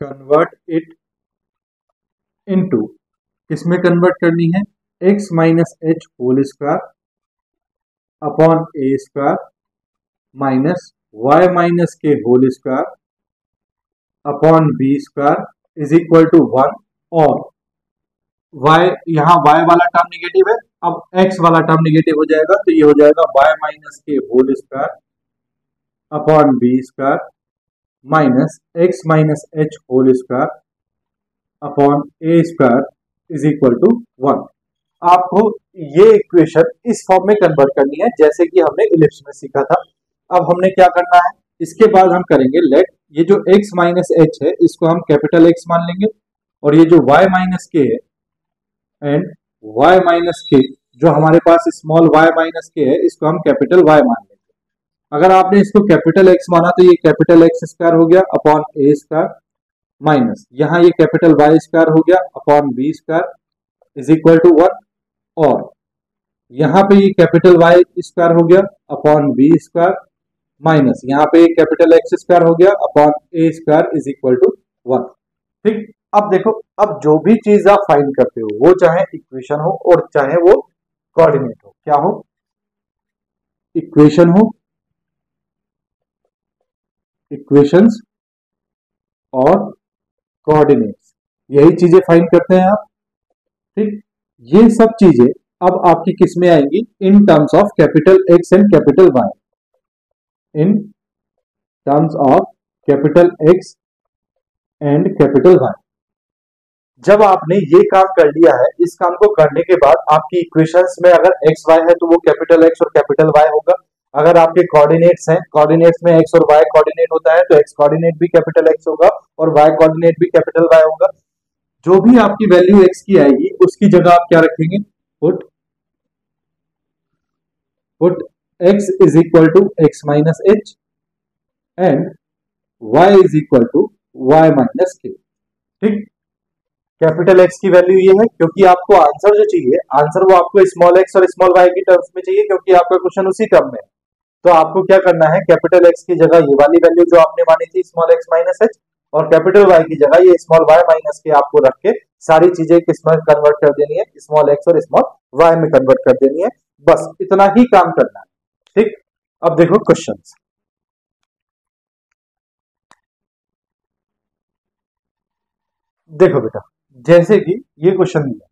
कन्वर्ट इट इनटू, किसमें कन्वर्ट करनी है, x minus h whole square upon a square minus y minus k whole square upon b square is equal to 1, और y, यहाँ y वाला टर्म निगेटिव है, अब x वाला टर्म निगेटिव हो जाएगा, तो ये हो जाएगा y minus k whole square upon b square minus x minus h whole square upon a square is equal to 1। आपको ये इक्वेशन इस फॉर्म में कन्वर्ट करनी है जैसे कि हमने इलिप्स में सीखा था। अब हमने क्या करना है, इसके बाद हम करेंगे लेट, ये जो x माइनस एच है इसको हम कैपिटल X मान लेंगे, और ये जो y माइनस के है एंड y माइनस के जो हमारे पास स्मॉल y माइनस के है इसको हम कैपिटल Y मान लेंगे। अगर आपने इसको कैपिटल X माना तो ये कैपिटल X स्क्वायर हो गया अपॉन ए स्क्वायर माइनस यहाँ ये कैपिटल Y स्क्वायर हो गया upon b square is equal to 1, और यहाँ पे ये कैपिटल Y स्क्वायर हो गया अपॉन बी स्क्वायर माइनस यहाँ पे कैपिटल X स्क्वायर हो गया upon a square is equal to 1। ठीक, अब देखो, अब जो भी चीज आप फाइंड करते हो वो चाहे इक्वेशन हो और चाहे वो कोऑर्डिनेट हो, क्या हो, इक्वेशन हो, इक्वेशंस और कोऑर्डिनेट्स, यही चीजें फाइंड करते हैं आप। ठीक, ये सब चीजें अब आपकी किस में आएंगी, in terms of capital X and capital Y, in terms of capital X and capital Y। जब आपने ये काम कर लिया है, इस काम को करने के बाद आपकी इक्वेशंस में अगर x y है तो वो कैपिटल X और कैपिटल Y होगा। अगर आपके कोऑर्डिनेट्स हैं, कोऑर्डिनेट्स में x और y कोऑर्डिनेट होता है तो x कोऑर्डिनेट भी कैपिटल X होगा और y कोऑर्डिनेट भी कैपिटल Y होगा। जो भी आपकी वैल्यू x की आएगी उसकी जगह आप क्या रखेंगे, put x is equal to x minus h and y is equal to y minus k. ठीक, कैपिटल X की वैल्यू ये है क्योंकि आपको आंसर जो चाहिए, आंसर वो आपको स्मॉल x और स्मॉल y की टर्म्स में चाहिए क्योंकि आपका क्वेश्चन उसी टर्म में है। तो आपको क्या करना है, कैपिटल X की जगह ये वाली वैल्यू जो आपने मानी थी स्मॉल x माइनस एच, और कैपिटल Y की जगह ये स्मॉल y माइनस के आपको रख के सारी चीजें किसमें कन्वर्ट कर देनी है, स्मॉल x और स्मॉल y में कन्वर्ट कर देनी है। बस इतना ही काम करना है। ठीक, अब देखो क्वेश्चन, देखो बेटा, जैसे कि ये क्वेश्चन दिया,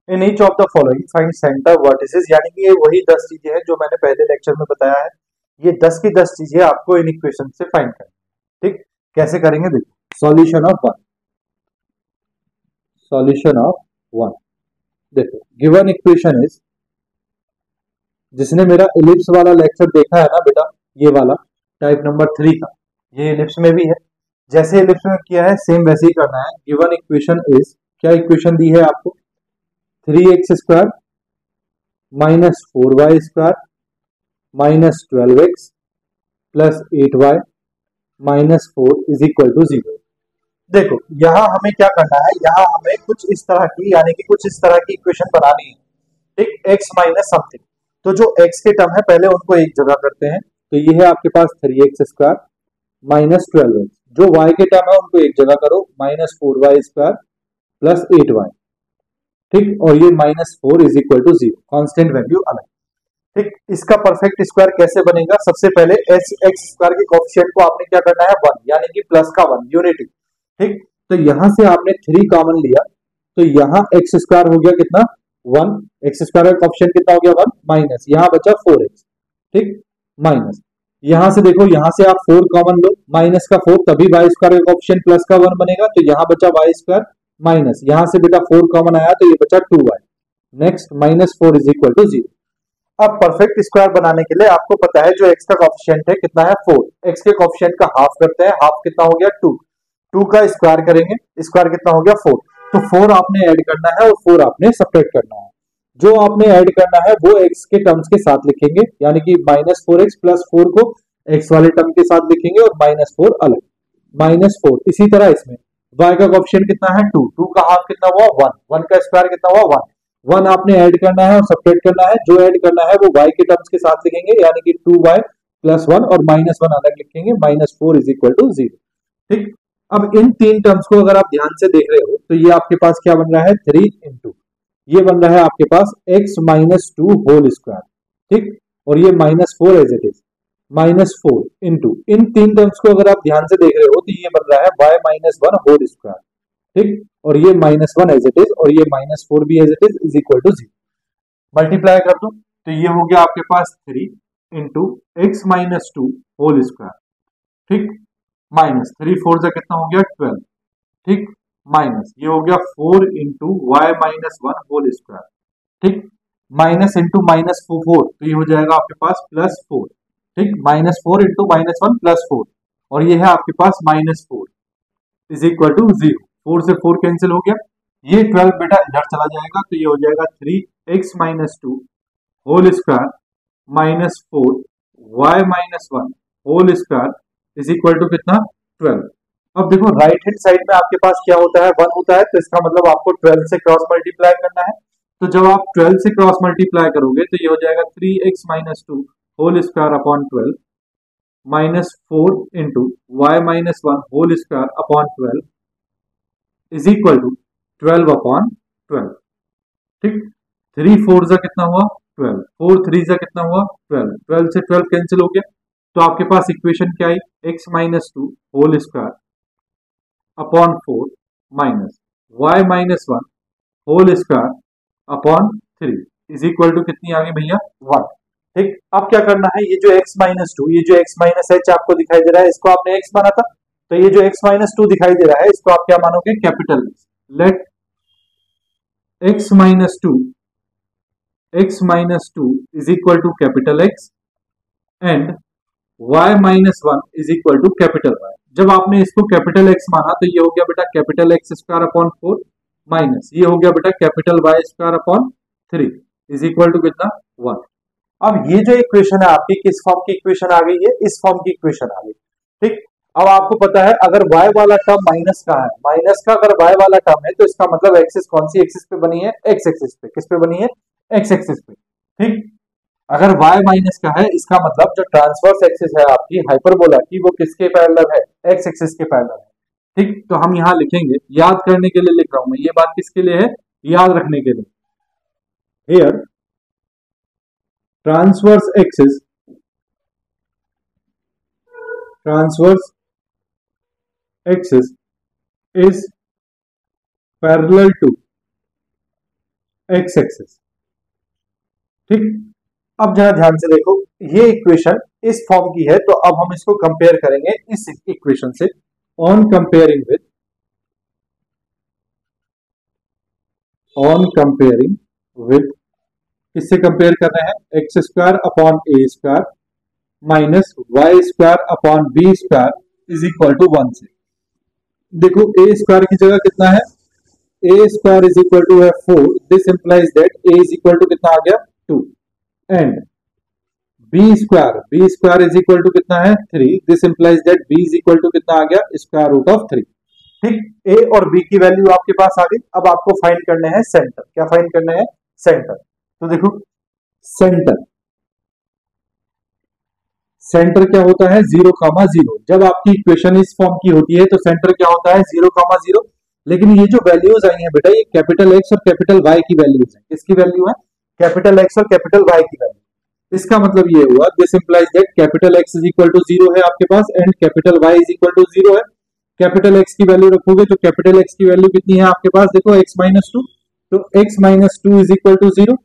in each of the following find centre vertices, यानी कि ये वही 10 चीजें हैं जो मैंने पहले लेक्चर में बताया है। ये 10 की 10 चीजें आपको इन इक्वेशन से फाइंड करनी। ठीक, कैसे करेंगे, देखो, solution of one, solution of one, देखो गिवन इक्वेशन इज, जिसने मेरा इलिप्स वाला लेक्चर देखा है ना बेटा, ये वाला टाइप नंबर 3 का, ये इलिप्स में भी है, जैसे इलिप्स में किया है सेम वैसे ही करना है। गिवन इक्वेशन इज, क्या इक्वेशन दी है आपको, 3x square minus 4y square minus 12x plus 8y minus 4 is equal to 0। देखो यहां हमें क्या करना है, यहां हमें कुछ इस तरह की, यानी कि कुछ इस तरह की इक्वेशन बनानी है। ठीक, x माइनस समथिंग, तो जो x के टर्म है पहले उनको एक जगह करते हैं, तो ये है आपके पास 3x स्क्वायर माइनस 12x, जो y के टर्म है उनको एक जगह करो, minus 4y square plus 8y। ठीक, और ये minus 4 is equal to 0, constant value अलग। ठीक, इसका परफेक्ट स्क्वायर कैसे बनेगा, सबसे पहले एक्स स्क्वायर के कोएफिशिएंट को आपने क्या करना है 1, यानी कि प्लस का 1, यूनिटी। ठीक, तो यहां से आपने 3 कॉमन लिया, तो यहाँ एक्स स्क्वायर हो गया कितना 1, एक्स स्क्वायर का कोएफिशिएंट कितना हो गया 1, माइनस यहाँ बचा 4x। ठीक, माइनस यहां से देखो, यहां से आप 4 कॉमन लो, माइनस का 4, तभी वाई स्क्वायर का कोएफिशिएंट प्लस का 1 बनेगा, तो यहाँ बचा वाई स्क्वायर माइनस यहां से बेटा 4 कॉमन आया तो ये बचा 2y। Next minus 4 is equal to 0। अब परफेक्ट स्क्वायर बनाने के लिए आपको पता है जो x का कोएफिशिएंट है कितना है 4, x के कोएफिशिएंट का हाफ करते हैं, हाफ कितना हो गया 2, 2 का स्क्वायर करेंगे, स्क्वायर कितना हो गया 4। तो 4 आपने ऐड करना है और 4 आपने सब्ट्रैक्ट करना है। जो आपने ऐड करना है वो x के टर्म्स के साथ लिखेंगे, यानी कि -4x प्लस 4 को x वाले टर्म के साथ लिखेंगे और -4 अलग, -4। इसी तरह इसमें y का कोएफिशिएंट कितना है 2, 2 का हाफ कितना हुआ 1, 1 का स्क्वायर कितना हुआ 1, 1 आपने ऐड करना है और सब्ट्रैक्ट करना है। जो ऐड करना है वो y के टर्म्स के साथ लिखेंगे, यानी कि 2y प्लस 1 और -1 अलग लिखेंगे, -4 इज इक्वल टू 0। ठीक, अब इन तीन टर्म्स को अगर आप ध्यान से देख रहे हो तो ये आपके पास क्या बन रहा है 3 इंटू, ये बन रहा है आपके पास x -2 होल स्क्वायर। ठीक, और ये -4 एज इट इज, -4 इंटू, इन तीन टर्म्स को अगर आप ध्यान से देख रहे हो तो ये बन रहा है y -1 होल स्क्वायर। ठीक, और ये -1 एज इट इज और ये -4 भी as it is equal to 0। Multiply कर दो तो ये हो गया आपके पास 3 इंटू x -2 होल स्क्वायर। ठीक, माइनस 3 4 से कितना हो गया 12। ठीक, माइनस ये हो गया 4 इंटू y -1 होल स्क्वायर। ठीक, माइनस इंटू -4 तो ये हो जाएगा आपके पास +4। ठीक, -4 इंटू -1 +4 और ये है आपके पास -4 इज इक्वल टू 0। 4 से 4 कैंसिल हो गया, ये 12 बेटा इधर चला जाएगा तो ये हो जाएगा 3x -2 whole square -4 y -1 whole square is equal to कितना 12। अब देखो राइट हैंड साइड में आपके पास क्या होता है 1 होता है, तो इसका मतलब आपको 12 से क्रॉस मल्टीप्लाई करना है। तो जब आप 12 से क्रॉस मल्टीप्लाई करोगे तो ये हो जाएगा 3x -2 whole square upon 12 -4 into y -1 whole square upon 12 is equal to 12 upon 12। ठीक, 3 4 से कितना हुआ 12, 4 3 से कितना हुआ 12, 12 से 12 कैंसिल हो गया तो आपके पास इक्वेशन क्या आई x -2 whole square upon 4 minus y -1 whole square upon 3 is equal to कितनी आ गई भैया 1। ठीक, अब क्या करना है, ये जो x -2, ये जो x -h आपको दिखाई दे रहा है इसको आपने x माना था, तो ये जो x -2 दिखाई दे रहा है इसको आप क्या मानोगे capital X। Let x -2 is equal to capital X and y -1 is equal to capital Y। जब आपने इसको कैपिटल X माना तो ये हो गया बेटा capital X square upon 4 minus ये हो गया बेटा capital Y square upon 3 is equal to कितना 1। अब ये जो इक्वेशन है आपकी किस फॉर्म की इक्वेशन आ गई है, इस फॉर्म की इक्वेशन आ गई। ठीक, अब आपको पता है अगर y वाला टर्म माइनस का है, माइनस का अगर y वाला टर्म है तो इसका मतलब एक्सिस कौन सी एक्सिस पे बनी है, x एक्सिस पे। किस पे बनी है, x एक्सिस पे। ठीक, अगर y माइनस का है इसका मतलब जो ट्रांसवर्स एक्सिस है आपकी हाइपरबोला की वो किसके पैरेलल है, x एक्सिस के पैरेलल है। ठीक, तो हम यहां लिखेंगे, याद करने के लिए लिख रहा हूं मैं, ये बात किसके लिए है, याद रखने के लिए। Here transverse axis is parallel to x axis. ठीक, अब जरा ध्यान से देखो, ये इक्वेशन इस फॉर्म की है तो अब हम इसको कंपेयर करेंगे इस इक्वेशन से। ऑन कंपेयरिंग विद किससे कंपेयर कर रहे हैं, x square upon a square minus y square upon b square is equal to 1 से। देखो ए स्क्वायर की जगह कितना है, a square is equal to है 4, this implies that a is equal to कितना आ गया 2 and b square is equal to कितना है 3, this implies that b is equal to कितना आ गया स्क्वायर रूट ऑफ 3। ठीक, ए और बी की वैल्यू आपके पास आ गई। अब आपको फाइंड करना है सेंटर। क्या फाइंड करना है, सेंटर। तो देखो सेंटर क्या होता है 0,0। जब आपकी इक्वेशन इस फॉर्म की होती है तो सेंटर क्या होता है 0,0। लेकिन ये जो वैल्यूज आई हैं बेटा ये कैपिटल एक्स और कैपिटल वाई की वैल्यूज है। किसकी वैल्यू है, कैपिटल एक्स और कैपिटल वाई की वैल्यू। इसका मतलब ये हुआ this implies that capital x is equal to 0 है आपके पास and capital Y is equal to 0 है। कैपिटल एक्स की वैल्यू रखोगे तो कैपिटल एक्स की वैल्यू कितनी है आपके पास, देखो x -2, तो x -2 इज इक्वल टू 0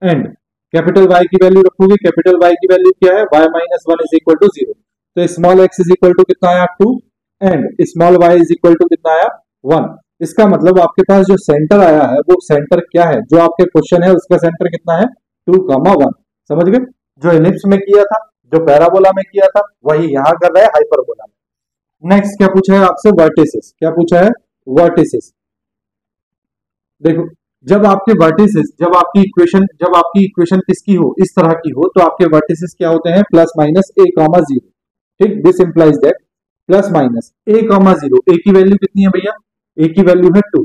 एंड कैपिटल y की वैल्यू रखोगे, कैपिटल y की वैल्यू क्या है y -1 इज इक्वल टू 0। तो small x is equal to कितना आया 2 and small y is equal to कितना आया 1। इसका मतलब आपके पास जो सेंटर आया है वो सेंटर क्या है, जो आपके क्वेश्चन है उसका सेंटर कितना है 2,1। समझ गए, जो एलिप्स में किया था, जो पैराबोला में किया था, वही यहां कर रहे हैं हाइपरबोला में। नेक्स्ट क्या पूछा है आपसे, वर्टिसेस, क्या पूछा है, वर्टिसेस। देखो जब आपके वर्टिसेस, जब आपकी इक्वेशन किसकी हो, इस तरह की हो, तो आपके वर्टिसेस क्या होते हैं, plus minus a comma zero. ठीक, this implies that plus minus a comma zero, a की वैल्यू कितनी है भैया, ए की वैल्यू है 2,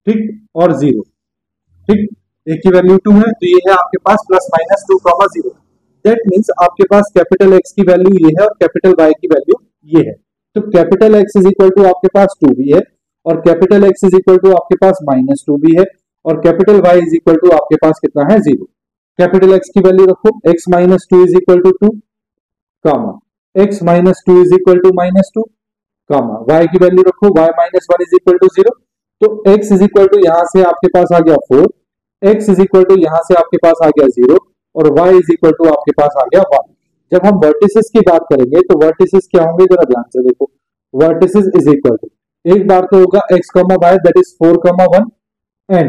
ठीक, और जीरो, ठीक, ए की वैल्यू 2 है, तो ये है आपके पास plus minus 2 comma zero. That means आपके पास कैपिटल एक्स की वैल्यू ये है और कैपिटल वाई की वैल्यू ये है। तो capital x is equal to आपके पास 2 भी है, और capital x is equal to आपके पास माइनस 2 भी है, और capital Y is equal to आपके पास कितना है, जीरो। कैपिटल एक्स की वैल्यू रखो, x minus 2 is equal to 2, comma x minus 2 is equal to minus 2, comma y की वैल्यू रखो, y minus 1 is equal to zero. तो x इज इक्वल टू यहां से आपके पास आ गया 4, x इज इक्वल टू यहां से आपके पास आ गया 0, और y इज इक्वल टू आपके पास आ गया 1। जब हम वर्टिसेस की बात करेंगे तो वर्टिसेस क्या होंगे, जरा ध्यान से देखो। वर्टिसेस इज इक्वल टू, एक बार तो होगा x comma y that is 4 comma 1, and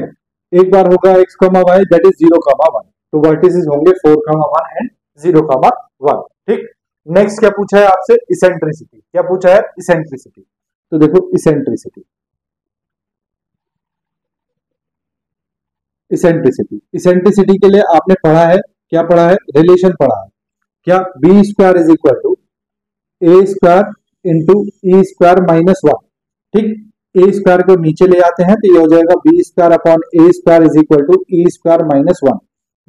एक बार होगा x comma y that is 0 comma 1। तो वर्टिसेस होंगे 4 कॉमा 1 एंड 0 कॉमा 1। ठीक, नेक्स्ट क्या पूछा है आपसे, इसेंट्रिसिटी। क्या पूछा है, इसेंट्रिसिटी। तो देखो इसेंट्रिसिटी, इसेंट्रिसिटी, इसेंट्रिसिटी के लिए आपने पढ़ा है, क्या पढ़ा है, रिलेशन पढ़ा है, क्या, b square is equal to a square into e square minus 1। ठीक, ए स्क्वायर को नीचे ले आते हैं तो ये हो जाएगा b square upon a square is equal to e square minus 1।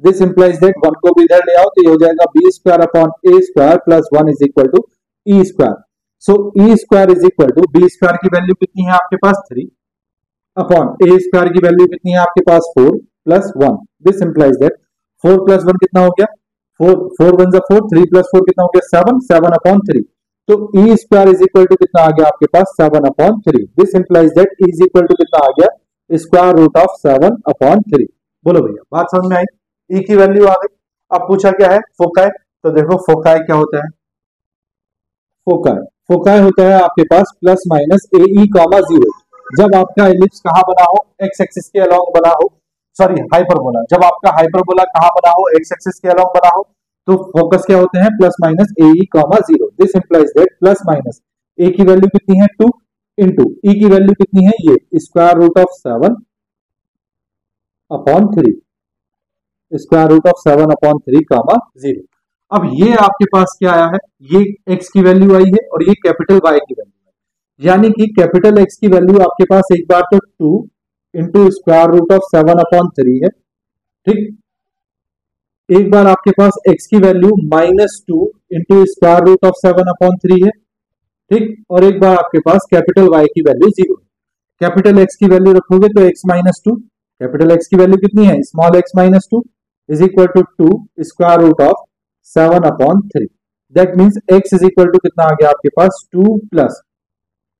This implies that 1 को भी इधर ले आओ तो ये हो जाएगा b square upon a square plus 1 is equal to e square. So e square is equal to, b square की वैल्यू कितनी है आपके पास 3, अपॉन ए स्क्वायर की वैल्यू कितनी है आपके पास 4 plus 1। This implies that 4 plus 1 कितना हो गया, 4, 4 1 4, 3 प्लस 4 कितना हो गया 7, 7 अपॉन 3। तो e square is equal to कितना आ गया आपके पास 7 upon 3। This implies that e is equal to कितना आ गया, स्क्वायर रूट ऑफ 7 अपॉन 3। बोलो भैया, बात समझ में आई, ई की वैल्यू आ गई। अब पूछा क्या है, फोकाई। तो देखो फोकाई क्या होता है, फोकाई, फोकाई होता है आपके पास plus minus a e comma zero. जब आपका एलिप्स कहाँ बना हो, एक्स एक्सिस के अलोंग बना हो, सॉरी हाइपरबोला, जब आपका हाइपरबोला कहाँ बना हो, एक्स एक्सिस के अलोंग बना हो, तो फोकस क्या होते हैं, plus minus a e comma zero. This implies that plus minus a की वैल्यू कितनी है 2, इंटू ई की वैल्यू कितनी है ये square root of 7 upon 3, square root of 7 upon 3 comma 0। अब ये आपके पास क्या आया है, ये x की वैल्यू आई है और ये कैपिटल Y की वैल्यू है, यानी कि कैपिटल X की वैल्यू आपके पास एक बार तो 2 into square root of 7 upon 3 है, ठीक, एक बार आपके पास x की value minus 2 into square root of 7 upon 3 है, ठीक, और एक बार आपके पास कैपिटल Y की वैल्यू 0 है। कैपिटल X की वैल्यू रखोगे तो x माइनस 2, कैपिटल X की वैल्यू कितनी है, small x minus 2 is equal to 2 square root of 7 upon 3। That means x is equal to कितना आ गया आपके पास 2 plus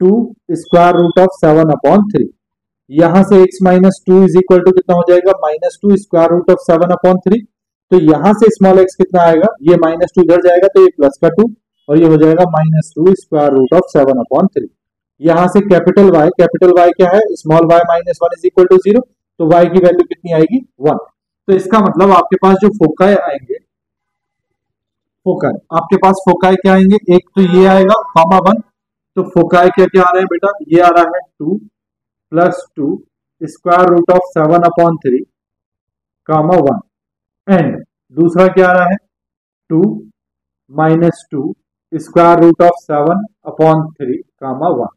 2 square root of 7 upon 3। यहां से x minus 2 is equal to कितना हो जाएगा, minus 2 square root of 7 upon 3। तो यहां से स्मॉल x कितना आएगा, ये माइनस 2 इधर जाएगा तो ये प्लस का 2, और ये हो जाएगा minus 2 square root of 7 upon 3। यहां से कैपिटल y क्या है, small y minus 1 is equal to 0, तो y की वैल्यू कितनी आएगी 1। तो इसका मतलब आपके पास जो फोकाई आएंगे, फोकाई आपके पास फोकाई क्या आएंगे, एक तो ये आएगा कॉमा 1। तो फोकाई क्या क्या आ रहे हैं बेटा, ये आ रहा है 2 plus 2 square root of 7 upon 3 comma 1, and दूसरा क्या आ रहा है 2 minus 2 square root of 7 upon 3 comma 1।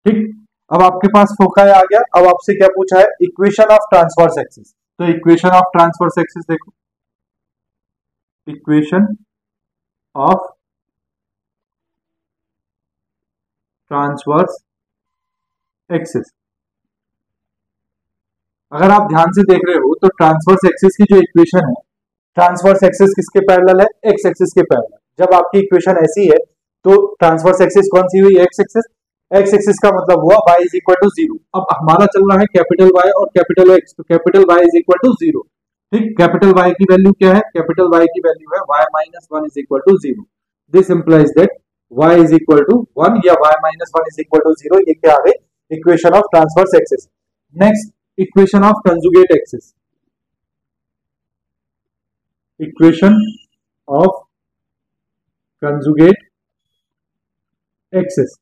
ठीक, अब आपके पास फोकाई आ गया। अब आपसे क्या पूछा है, इक्वेशन ऑफ ट्रांसवर्स एक्सिस। तो इक्वेशन ऑफ ट्रांसवर्स एक्सिस देखो, इक्वेशन ऑफ ट्रांसवर्स एक्सिस। अगर आप ध्यान से देख रहे हो तो ट्रांसवर्स एक्सिस की जो इक्वेशन है, ट्रांसवर्स एक्सिस किसके पैरेलल है, एक्स एक्सिस के पैरेलल। जब आपकी इक्वेशन ऐसी है तो ट्रांसवर्स एक्सिस कौन सी हुई, एक्स एक्सिस। एक्स एक्सिस का मतलब हुआ y इज इक्वल टू 0। अब हमारा चल रहा है कैपिटल Y और कैपिटल X, तो capital Y is equal to 0। ठीक, कैपिटल Y की वैल्यू क्या है, कैपिटल Y की वैल्यू है y minus 1 is equal to 0। This implies that y is equal to 1 या y minus 1 is equal to 0। ये क्या आ गई, equation of transverse axis. Next, equation of conjugate axis. Equation of conjugate axis.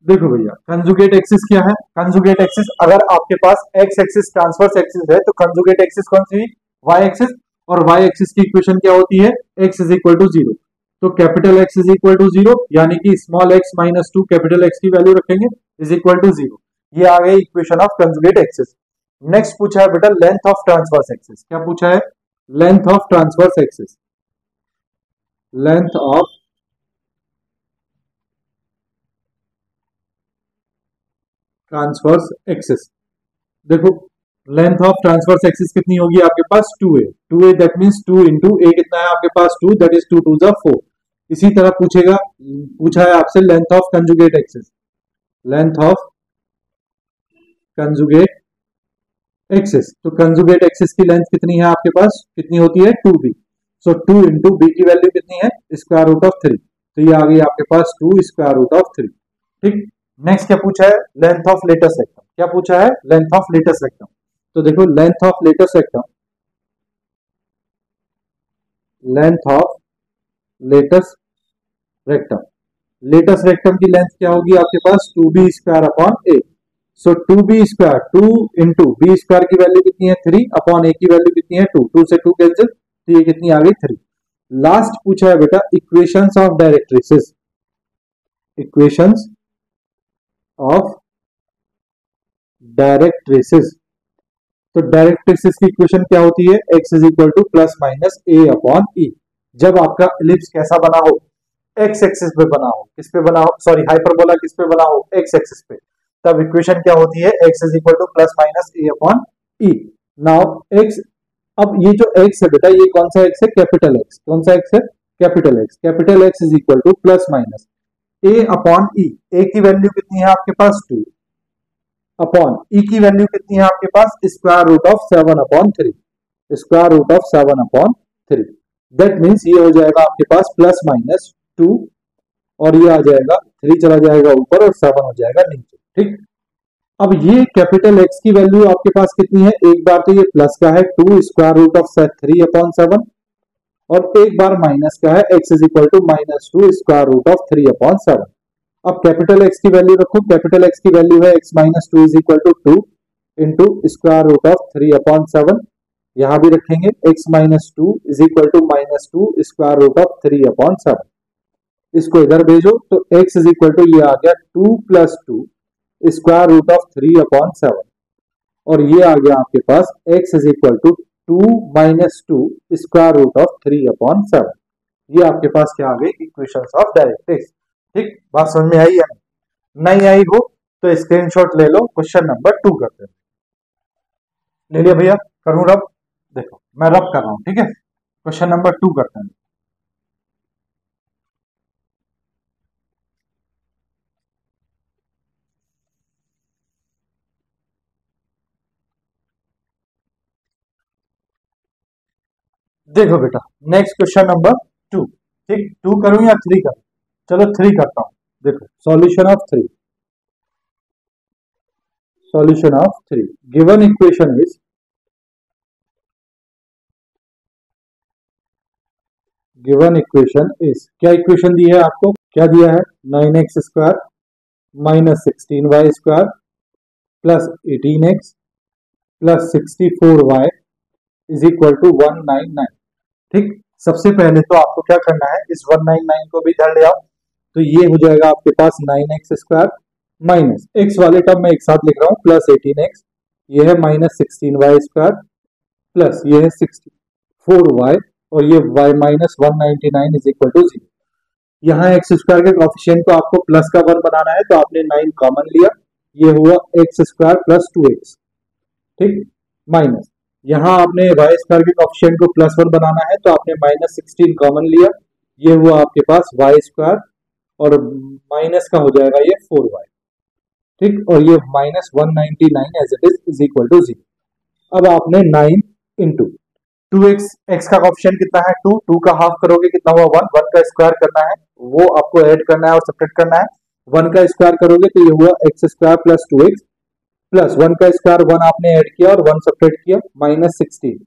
देखो भैया conjugate axis क्या है? Conjugate axis, अगर आपके पास एक्स एक्सिस ट्रांसवर्स एक्सिस है तो कंजुगेट एक्सिस कौन सी? Y axis. और वाई एक्सिस की इक्वेशन क्या होती है? X is equal to zero. तो capital x is equal to zero, यानी कि small x minus two capital x की वैल्यू रखेंगे इज इक्वल टू जीरो। ये आ गई equation of conjugate axis. Next पूछा है बेटा लेंथ ऑफ ट्रांसवर्स एक्सिस। क्या पूछा है? Length of transverse axis. Length of transverse axis. देखो लेंथ ऑफ ट्रांसवर्स एक्सिस कितनी होगी आपके पास? 2a। 2a that means 2 into a कितना है आपके पास? 2, दैट इज 2 टू द 4। इसी तरह पूछा है आपसे length of conjugate axis. Length of conjugate axis, तो कंजुगेट एक्सिस की लेंथ कितनी है आपके पास? कितनी होती है? 2b। सो 2 इंटू b की वैल्यू कितनी है? Square root of 3। तो ये आ गई आपके पास 2 स्क्वायर रूट ऑफ 3। ठीक। नेक्स्ट क्या पूछा है? Length of latus rectum. क्या पूछा है? Length of latus rectum. तो देखो length of latus rectum, length of latus rectum, latus rectum की लेंथ क्या होगी आपके पास? 2b square upon a। So 2b square, 2 into b square की वैल्यू कितनी है? 3 अपॉन a की वैल्यू कितनी है? 2। 2 से 2 कैंसिल, तो ये कितनी आ गई? 3। लास्ट पूछा है बेटा equations of directrices. Equations of directrices. तो डायरेक्ट्रिसेस की इक्वेशन क्या होती है? x is equal to plus minus a upon e. जब आपका इलिप्स कैसा बना हो? x एक्सिस पे बना हो। किस पे बना हो? सॉरी हाइपरबोला किस पे बना हो? x एक्सिस पे। तब इक्वेशन क्या होती है? x is equal to plus minus a upon E. Now x, अब ये जो x है बेटा ये कौन सा x है? Capital x। कौन सा x है? Capital x। Capital x is equal to plus minus a upon E. a की वैल्यू कितनी है आपके पास? 2 अपॉन ई की वैल्यू कितनी है आपके पास? Square root of 7 upon 3। Square root of 7 upon 3। That means ये हो जाएगा आपके पास प्लस माइनस 2 और ये आ जाएगा 3 चला जाएगा ऊपर और 7 हो जाएगा नीचे। ठीक। अब ये कैपिटल एक्स की वैल्यू आपके पास कितनी है? एक बार तो ये प्लस का है 2 स्क्वायर रूट ऑफ 3 अपॉन 7 और एक बार माइनस का है x is equal to minus 2 square root of 3 upon 7। अब कैपिटल एक्स की वैल्यू रखो। कैपिटल एक्स की वैल्यू है x minus 2 is equal to 2 into square root of 3 upon 7। यहां भी रखेंगे x minus 2 is equal to minus 2 square root of 3 upon 7। इसको इधर भेजो तो x इज इक्वल टू ये आ गया 2 plus 2 square root of 3 upon 7 और ये आ गया आपके पास x is equal to 2 minus 2 square root of 3 upon 7। ये आपके पास क्या आ गई? Equations of directrix. ठीक, बात समझ में आई है? नहीं आई हो तो स्क्रीनशॉट ले लो। क्वेश्चन नंबर 2 करते हैं। ले लिया भैया? करूं रब? देखो मैं रब कर रहा हूं। ठीक है, क्वेश्चन नंबर 2 करते हैं। देखो बेटा नेक्स्ट क्वेश्चन नंबर 2। ठीक, 2 करूं या 3 करूं? चलो 3 करता हूं। देखो solution of 3। Solution of 3 given equation is, given equation is, क्या इक्वेशन दी है आपको? क्या दिया है? 9x square minus 16y square plus 18x plus 64y is equal to 199। ठीक, सबसे पहले तो आपको क्या करना है? इस 199 को भी इधर ले आओ तो ये हो जाएगा आपके पास 9x स्क्वायर माइनस x वाले टर्म में एक साथ लिख रहा हूं प्लस 18x, ये है माइनस 16y स्क्वायर प्लस ये है 64y और ये y minus 199 is equal to 0। यहाँ एक्स स्क्वायर के कॉफिशिएंट को आपको प्लस का 1 बनाना है तो आपने 9 कॉमन लिया, ये हुआ एक्स स्क्वायर प्लस 2x। ठीक, माइनस यहाँ आपने वाई स्क्वायर के कॉफिशिएंट को प्लस 1 बनाना है तो आपने माइनस 16 कॉमन लिया, ये हुआ आपके पास वाई स्क्वायर और माइनस का हो जाएगा ये 4y। ठीक, और ये minus 199 as it is equal to 0। अब आपने 9 इंटू 2x, x का कॉफिशिएंट कितना है? 2, 2 का हाफ करोगे कितना हुआ? 1, 1 का स्क्वायर करना है वो आपको ऐड करना है और सब्ट्रैक्ट करना है। 1 का स्क्वायर करोगे तो ये हुआ x square plus 2x plus 1 का स्क्वायर 1 आपने ऐड किया और 1 सब्ट्रैक्ट किया minus 16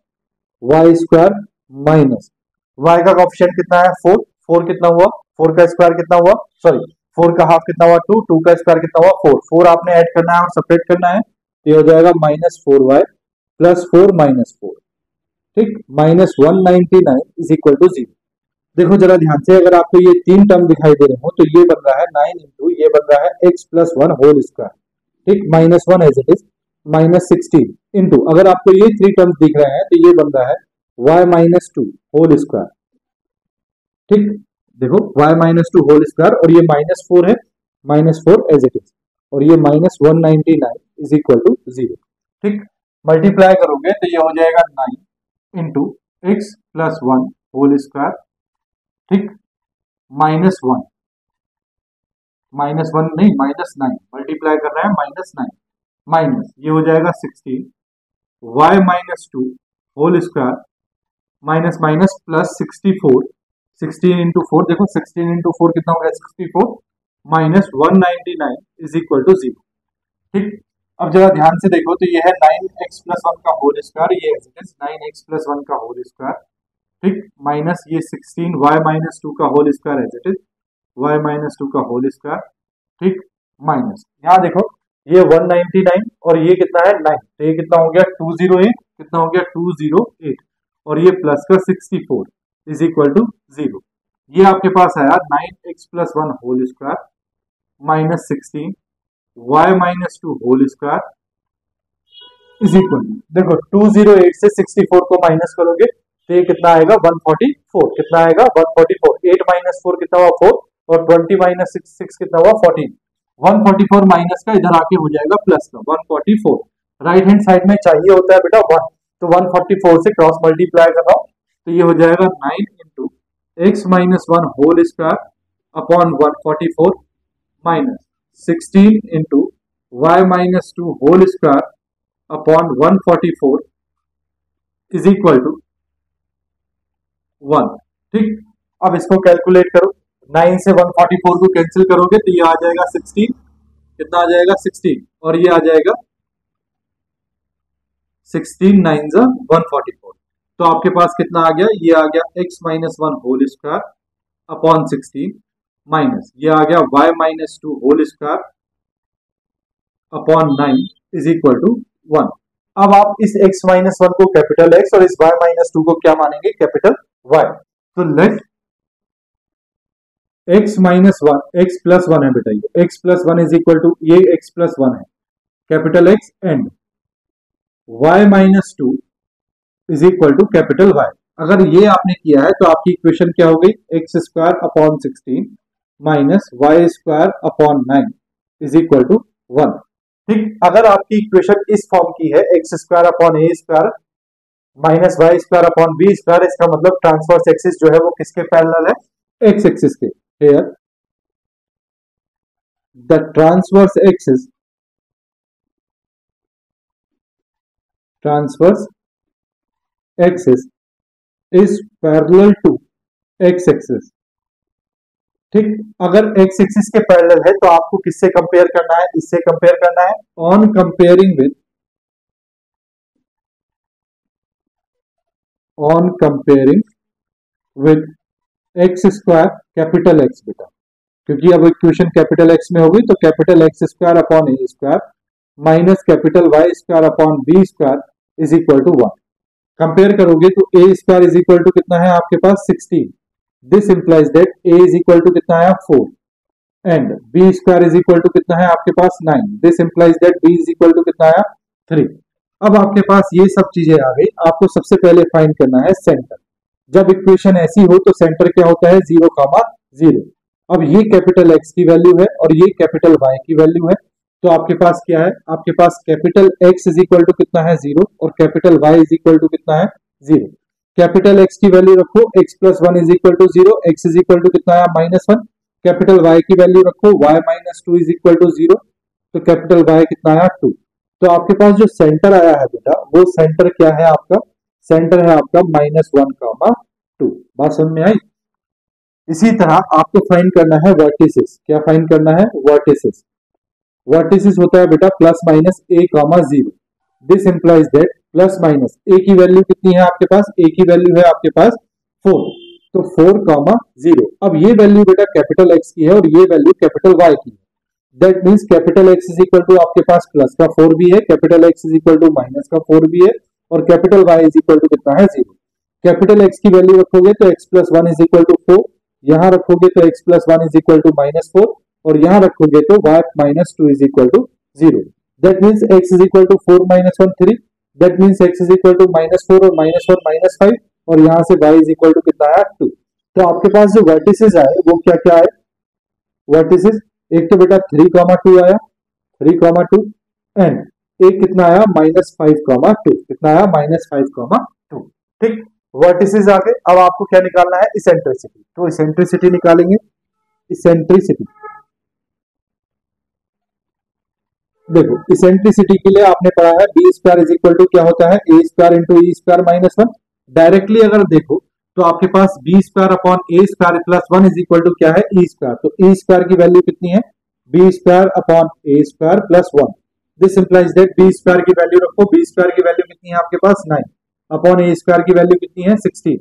y square minus y का कॉफिशिएंट कितना है? 4, 4 कितना हुआ? 4 का स्क्वायर कितना हुआ, सॉरी 4 का हाफ कितना हुआ 2, 2 का स्क्वायर कितना हुआ 4, 4 आपने ऐड करना है और सेपरेट करना है, तो ये हो जाएगा -4y प्लस 4 -4, ठीक, -199 इज इक्वल टू 0। देखो जरा ध्यान से, अगर आपको ये तीन टर्म दिखाई दे रहे हो तो ये बन रहा है 9 इंटू ये बन रहा है x प्लस 1 होल स्क्वायर, ठीक, -1 एज इट इज, -16 इंटू, अगर आपको ये 3 टर्म्स दिख रहे हैं तो ये बन रहा है y -2 होल स्क्वायर, ठीक, देखो y -2 होल स्क्वायर और ये -4 है, -4 एज इट इज, और ये -199 इज इक्वल टू 0, ठीक, मल्टीप्लाई करोगे तो ये हो जाएगा 9 into x plus 1 whole square, ठीक, -1 नहीं -9 मल्टीप्लाई कर रहे हैं, -9 माइनस ये हो जाएगा 16 y -2 whole square minus minus plus 64, 16 into 4, देखो 16 इंटू 4 कितना हो गया 64 माइनस 199 इज इक्वल टू 0, ठीक। अब जरा ध्यान से देखो तो ये है 9x प्लस 1 का होल स्क्वायर, ये 9x प्लस 1 का होल स्क्वायर, ठीक, माइनस ये 16 y माइनस 2 का whole square as it is, y minus 2 का होल स्क्वायर, ठीक, माइनस यहाँ देखो ये 199 और ये कितना है 9, तो ये कितना हो गया 208, कितना हो गया 208, और ये प्लस का 64 इज इक्वल टू 0। ये आपके पास आया 9x plus 1 whole square minus 16 y minus 2 whole square is equal to, देखो 208 से 64 को माइनस करोगे तो ये कितना आएगा 144, कितना आएगा 144, 8 माइनस 4 कितना हुआ 4, और 20 माइनस 6 कितना हुआ 14, 144 माइनस का इधर आके हो जाएगा प्लस का 144, राइट हैंड साइड में चाहिए होता है बेटा 1, तो 144 से क्रॉस मल्टीप्लाई कर रहा हूं तो ये हो जाएगा 9 into x minus 1 whole square upon 144 minus 16 into y minus 2 whole square upon 144 is equal to 1, ठीक। अब इसको कैलकुलेट करो, 9 से 144 को कैंसिल करोगे तो ये आ जाएगा 16, कितना आ जाएगा 16, और ये आ जाएगा 16 9 जा 144, तो आपके पास कितना आ गया, ये आ गया x minus 1 whole square upon 16 minus ये आ गया y minus 2 whole square upon 9 is equal to 1। अब आप इस x माइनस 1 को कैपिटल x और इस y माइनस 2 को क्या मानेंगे, कैपिटल y, तो let x minus 1, x plus 1 है बेटा, ये x plus 1 is equal to, ये x प्लस 1 है capital x and y minus 2 is equal to capital y। अगर ये आपने किया है तो आपकी इक्वेशन क्या हो गई, x square upon 16 minus y square upon 9 is equal to 1, ठीक। अगर आपकी इक्वेशन इस फॉर्म की है x square upon a square minus y square upon b square, इसका मतलब ट्रांसवर्स एक्सिस जो है वो किसके पैरेलल है, एक्स एक्सिस के। Here the transverse axis is parallel to x axis, ठीक। अगर एक्स एक्सिस के पैरेलल है तो आपको किससे कंपेयर करना है, इससे कंपेयर करना है, on comparing with x square capital x बेटा, क्योंकि अब इक्वेशन कैपिटल एक्स में होगी तो capital x square upon a square minus capital y square upon b square is equal to 1। Compare करोगे तो a square is equal to कितना है आपके पास 16, this implies that a is equal to कितना है 4 and b square is equal to कितना है आपके पास 9, this implies that b is equal to कितना है 3। अब आपके पास ये सब चीजें आ गई, आपको सबसे पहले फाइंड करना है सेंटर। जब इक्वेशन ऐसी हो तो सेंटर क्या होता है 0,0। अब ये कैपिटल एक्स की वैल्यू है और ये कैपिटल वाई की वैल्यू है, तो आपके पास क्या है, आपके पास capital x is equal to कितना है 0 और capital Y is equal to कितना है 0। कैपिटल एक्स की वैल्यू रखो x plus 1 is equal to 0, x is equal to कितना है -1, कैपिटल y की वैल्यू रखो y minus 2 is equal to 0, तो कैपिटल y कितना है 2। तो आपके पास जो सेंटर आया है बेटा वो सेंटर क्या है आपका, सेंटर है आपका -1,2। बात समझ में आई। इसी तरह आपको फाइंड करना है वर्टिसेस, क्या फाइंड करना है, वर्टिसेस। वर्टिसेस होता है बेटा plus minus a,0, this implies that plus minus a की वैल्यू कितनी है आपके पास, ए की वैल्यू है आपके पास 4, तो 4,0। अब ये वैल्यू बेटा कैपिटल एक्स की है और ये वैल्यू कैपिटल वाई की है। That means capital x is equal to आपके पास प्लस का 4 भी है, capital x is equal to minus का 4 भी है, और capital Y is equal to कितना है 0। कैपिटल एक्स की वैल्यू रखोगे तो x plus 1 is equal to 4, यहां रखोगे तो x plus 1 is equal to minus 4, और यहां रखोगे तो y minus 2 is equal to 0। That means x is equal to 4 minus 1 3, that means x is equal to minus 4 और माइनस 1 माइनस 5, और यहां से y इज इक्वल टू कितना आया 2। तो आपके पास जो वर्टिसेस आए वो क्या क्या आए वर्टिसेस, एक तो बेटा 3,2 आया, 3,2, एंड एक कितना आया -5,2, कितना आया -5,2। ठीक, वर्टिसेस आ गए। अब आपको क्या निकालना है, इसेंट्रिसिटी। तो इसेंट्रिसिटी निकालेंगे। इसेंट्रिसिटी देखो, इसेंट्रिसिटी के लिए आपने पढ़ा है b square is equal to क्या होता है, a square into e square minus 1। Directly अगर देखो तो आपके पास b square upon a square plus 1 is equal to क्या है, ई स्क्वायर। तो ई स्क्वायर की वैल्यू कितनी है, b square upon a square plus 1। This implies that b square की वैल्यू रखो, बी स्क्वायर की वैल्यू कितनी है आपके पास 9, अपॉन ए स्क्वायर की वैल्यू कितनी है 16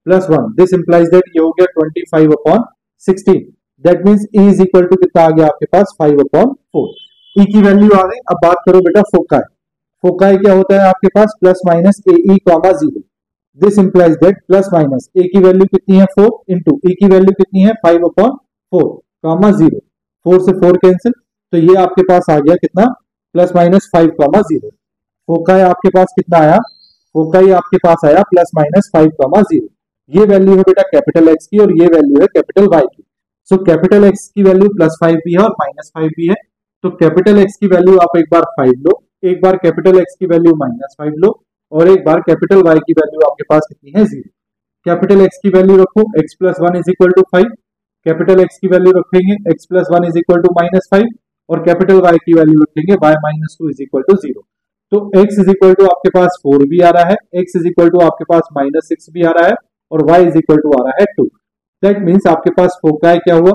प्लस 1। दिस इंप्लाइज दैट ये हो गया 25 upon 16। That means e is equal to कितना आ गया आपके पास 5 अपॉन 4। ई की वैल्यू आ गई। अब बात करो बेटा फोकाई। फोकाई क्या होता है आपके पास, plus minus a e comma 0। This implies that plus minus a की वैल्यू कितनी है 4 इंटू ई की वैल्यू कितनी है 5 अपॉन 4 कॉमा 0। 4 से 4 कैंसिल, तो ये आपके पास आ गया कितना, प्लस माइनस 5 कॉमा 0। फोकाई आपके पास कितना आया, फोकाई आपके पास आया प्लस माइनस 5 कॉमा 0। ये वैल्यू है बेटा कैपिटल एक्स की और ये वैल्यू है कैपिटल वाई की। सो कैपिटल एक्स की वैल्यू प्लस 5 भी है और माइनस 5 भी है। तो कैपिटल एक्स की वैल्यू आप एक बार 5 लो, एक बार कैपिटल एक्स की वैल्यू माइनस 5 लो, और एक बार कैपिटल वाई की वैल्यू आपके पास कितनी है 0। कैपिटल एक्स की वैल्यू रखो x plus 1 is equal to 5, capital x की वैल्यू रखेंगे x plus 1 is equal to minus 5, और कैपिटल y की वैल्यू रखेंगे y minus 2 is equal to 0। तो x इज इक्वल टू आपके पास 4 भी आ रहा है, x इज इक्वल टू आपके पास माइनस 6 भी आ रहा है, और y इज इक्वल टू आ रहा है 2। दैट मीन्स आपके पास फोकाई क्या हुआ,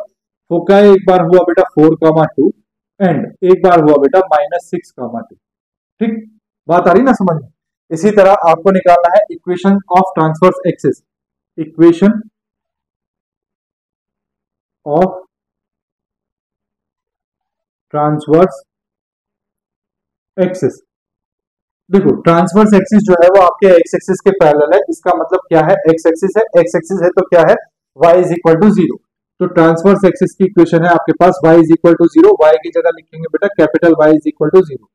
फोकाई एक बार हुआ बेटा 4,2 एंड एक बार हुआ बेटा -6,2। ठीक, बात आ रही ना समझ में। इसी तरह आपको निकालना है equation of transverse axis. Equation of transverse axis. देखो, ट्रांसवर्स एक्सिस जो है वो आपके एक्स एक्सिस के पैरेलल है। इसका मतलब क्या है, एक्स एक्सिस है, एक्स एक्सिस है तो क्या है, y इज इक्वल टू 0। तो ट्रांसवर्स एक्सिस की इक्वेशन है आपके पास y is equal to 0। y की जगह लिखेंगे बेटा capital Y is equal to 0।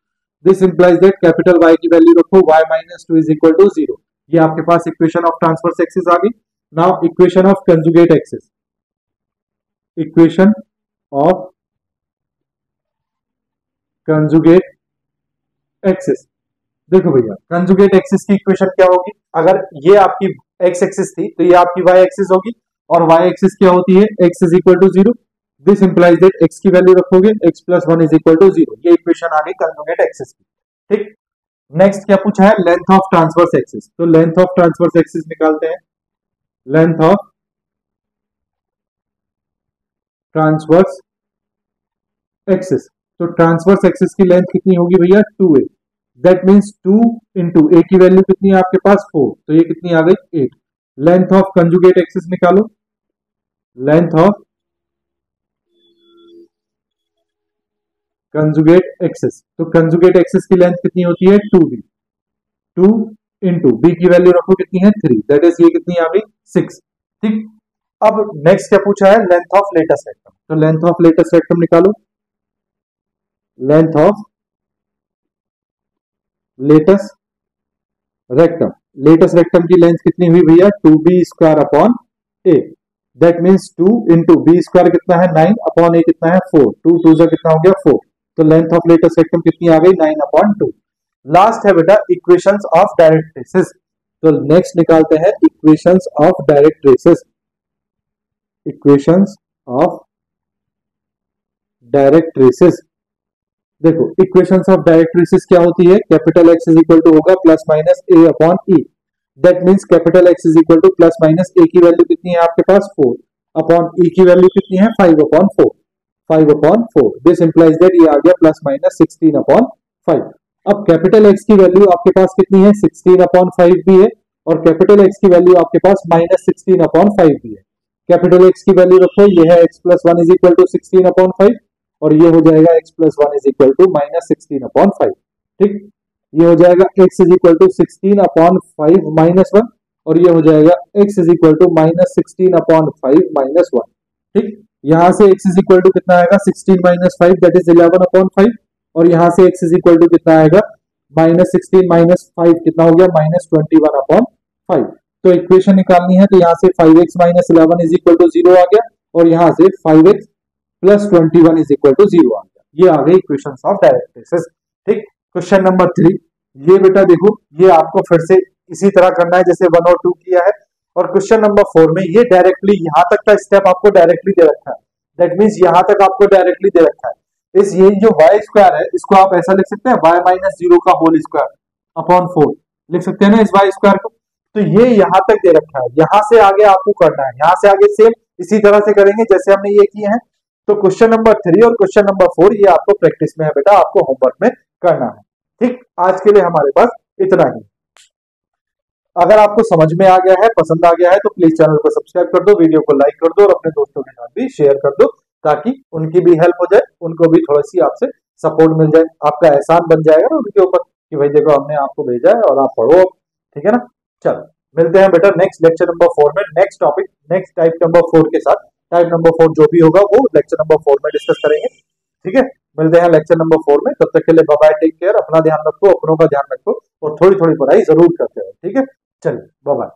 This implies that capital Y की वैल्यू रखो y minus 2 is equal to 0। ये आपके पास इक्वेशन ऑफ ट्रांसवर्स एक्सिस आ गई। Now equation of conjugate axis. Equation of conjugate axis. देखो भैया, कंजुगेट एक्सिस की इक्वेशन क्या होगी, अगर ये आपकी एक्स एक्सिस थी तो ये आपकी वाई एक्सिस होगी, और वाई एक्सिस क्या होती है, x is equal to 0। This implies that x की वैल्यू रखोगे x plus 1 is equal to 0। ये इक्वेशन आ गई कंजुगेट एक्सिस की। ठीक, नेक्स्ट क्या पूछा है, लेंथ ऑफ ट्रांसवर्स एक्सिस। तो लेंथ ऑफ ट्रांसवर्स एक्सिस निकालते हैं। लेंथ ऑफ ट्रांसवर्स एक्सिस, तो ट्रांसवर्स एक्सिस की लेंथ कितनी होगी भैया 2a। दैट मीन्स 2 इंटू ए की वैल्यू कितनी है आपके पास 4, तो ये कितनी आ गई 8। लेंथ ऑफ कंजुगेट एक्सिस निकालो। लेंथ ऑफ कंजुगेट एक्सिस, तो कंजुगेट एक्सिस की लेंथ कितनी होती है 2b। 2 इंटू बी की वैल्यू रखो कितनी है 3, दैट इज ये कितनी आ गई 6। ठीक, अब नेक्स्ट क्या पूछा है, लेंथ ऑफ लेटेस्ट रेक्टम। तो लेंथ ऑफ लेटेस्ट रेक्टम निकालो। Length of latus rectum, latus rectum की लेंथ कितनी हुई भैया 2b square upon a। That means 2 into b square कितना है 9 अपॉन a कितना है 4, 2 2 से कितना हो गया 4। तो लेंथ ऑफ लेटेस्ट रेक्टम कितनी आ गई 9 अपॉन 2। लास्ट है बेटा इक्वेशंस ऑफ डायरेक्ट ट्रेसेस। तो नेक्स्ट निकालते हैं equations of directrices. Equations of directrices. देखो, इक्वेशंस ऑफ डायरेक्ट ट्रेसेस क्या होती है, capital x is equal to होगा plus minus a upon e. That means capital x is equal to plus minus a की value कितनी है आपके पास 4 अपॉन ई की वैल्यू कितनी है 5 upon 4, 5 upon 4। This implies that ये आ गया प्लस माइनस 16 अपॉन 5। अब कैपिटल एक्स की वैल्यू आपके पास कितनी है 16 अपॉन 5 भी है, और कैपिटल एक्स की वैल्यू आपके पास -16/5 दी है। कैपिटल एक्स की वैल्यू रखो, ये है x+1 इज इक्वल टू 16/5 और ये हो जाएगा x+1 इज इक्वल टू -16/5। ठीक, ये हो जाएगा x इज इक्वल टू 16/5 -1 और ये हो जाएगा x इज इक्वल टू -16/5 -1। ठीक, यहां से x इज इक्वल टू कितना आएगा 16 - 5 दैट इज 11/5 और यहां से x इज इक्वल टू कितना आएगा -16 - 5 कितना हो गया -21/5। तो इक्वेशन निकालनी है तो यहाँ से 5x - 11 इज इक्वल टू 0 आ गया और यहाँ से 5x + 21 इज इक्वल टू 0 आ गया। ये आ गई इक्वेशन ऑफ डायरेक्ट्रिसेस। ठीक, क्वेश्चन नंबर 3, ये बेटा देखो, ये आपको फिर से इसी तरह करना है जैसे 1 और 2 किया है। और क्वेश्चन नंबर 4 में ये डायरेक्टली यहां तक का स्टेप आपको डायरेक्टली दे रखा है, दैट मींस यहां तक आपको डायरेक्टली दे रखा है। इस ये जो y² है इसको आप ऐसा लिख सकते हैं y - 0 का होल स्क्वायर अपॉन 4 लिख सकते हैं ना इस y² को। तो ये यहां तक दे रखा है, यहां से आगे आपको करना है, यहां से आगे सेम इसी तरह से करेंगे जैसे हमने ये किए हैं। तो क्वेश्चन नंबर 3 और क्वेश्चन नंबर 4 ये आपको प्रैक्टिस में है बेटा, आपको होमवर्क में करना है। ठीक, आज के लिए हमारे पास इतना ही। अगर आपको समझ में आ गया है, पसंद आ गया है तो प्लीज चैनल को सब्सक्राइब कर दो, वीडियो को लाइक कर दो और अपने दोस्तों के साथ भी शेयर कर दो ताकि उनकी भी हेल्प हो जाए, उनको भी थोड़ी सी आपसे सपोर्ट मिल जाए, आपका एहसान बन जाएगा ना उनके ऊपर कि भाई देखो हमने आपको भेजा है और आप पढ़ो। ठीक है ना, चलो मिलते हैं बेटा नेक्स्ट लेक्चर नंबर 4 में, next topic next type number 4 के साथ। टाइप नंबर 4 जो भी होगा वो लेक्चर नंबर 4 में डिस्कस करेंगे। ठीक है, मिलते हैं लेक्चर नंबर 4 में, तब तक के लिए बाय बाय, टेक केयर, अपना ध्यान रखो, अपनों का ध्यान रखो और थोड़ी थोड़ी पढ़ाई जरूर करते रहो। ठीक है, चलिए बाय बाय।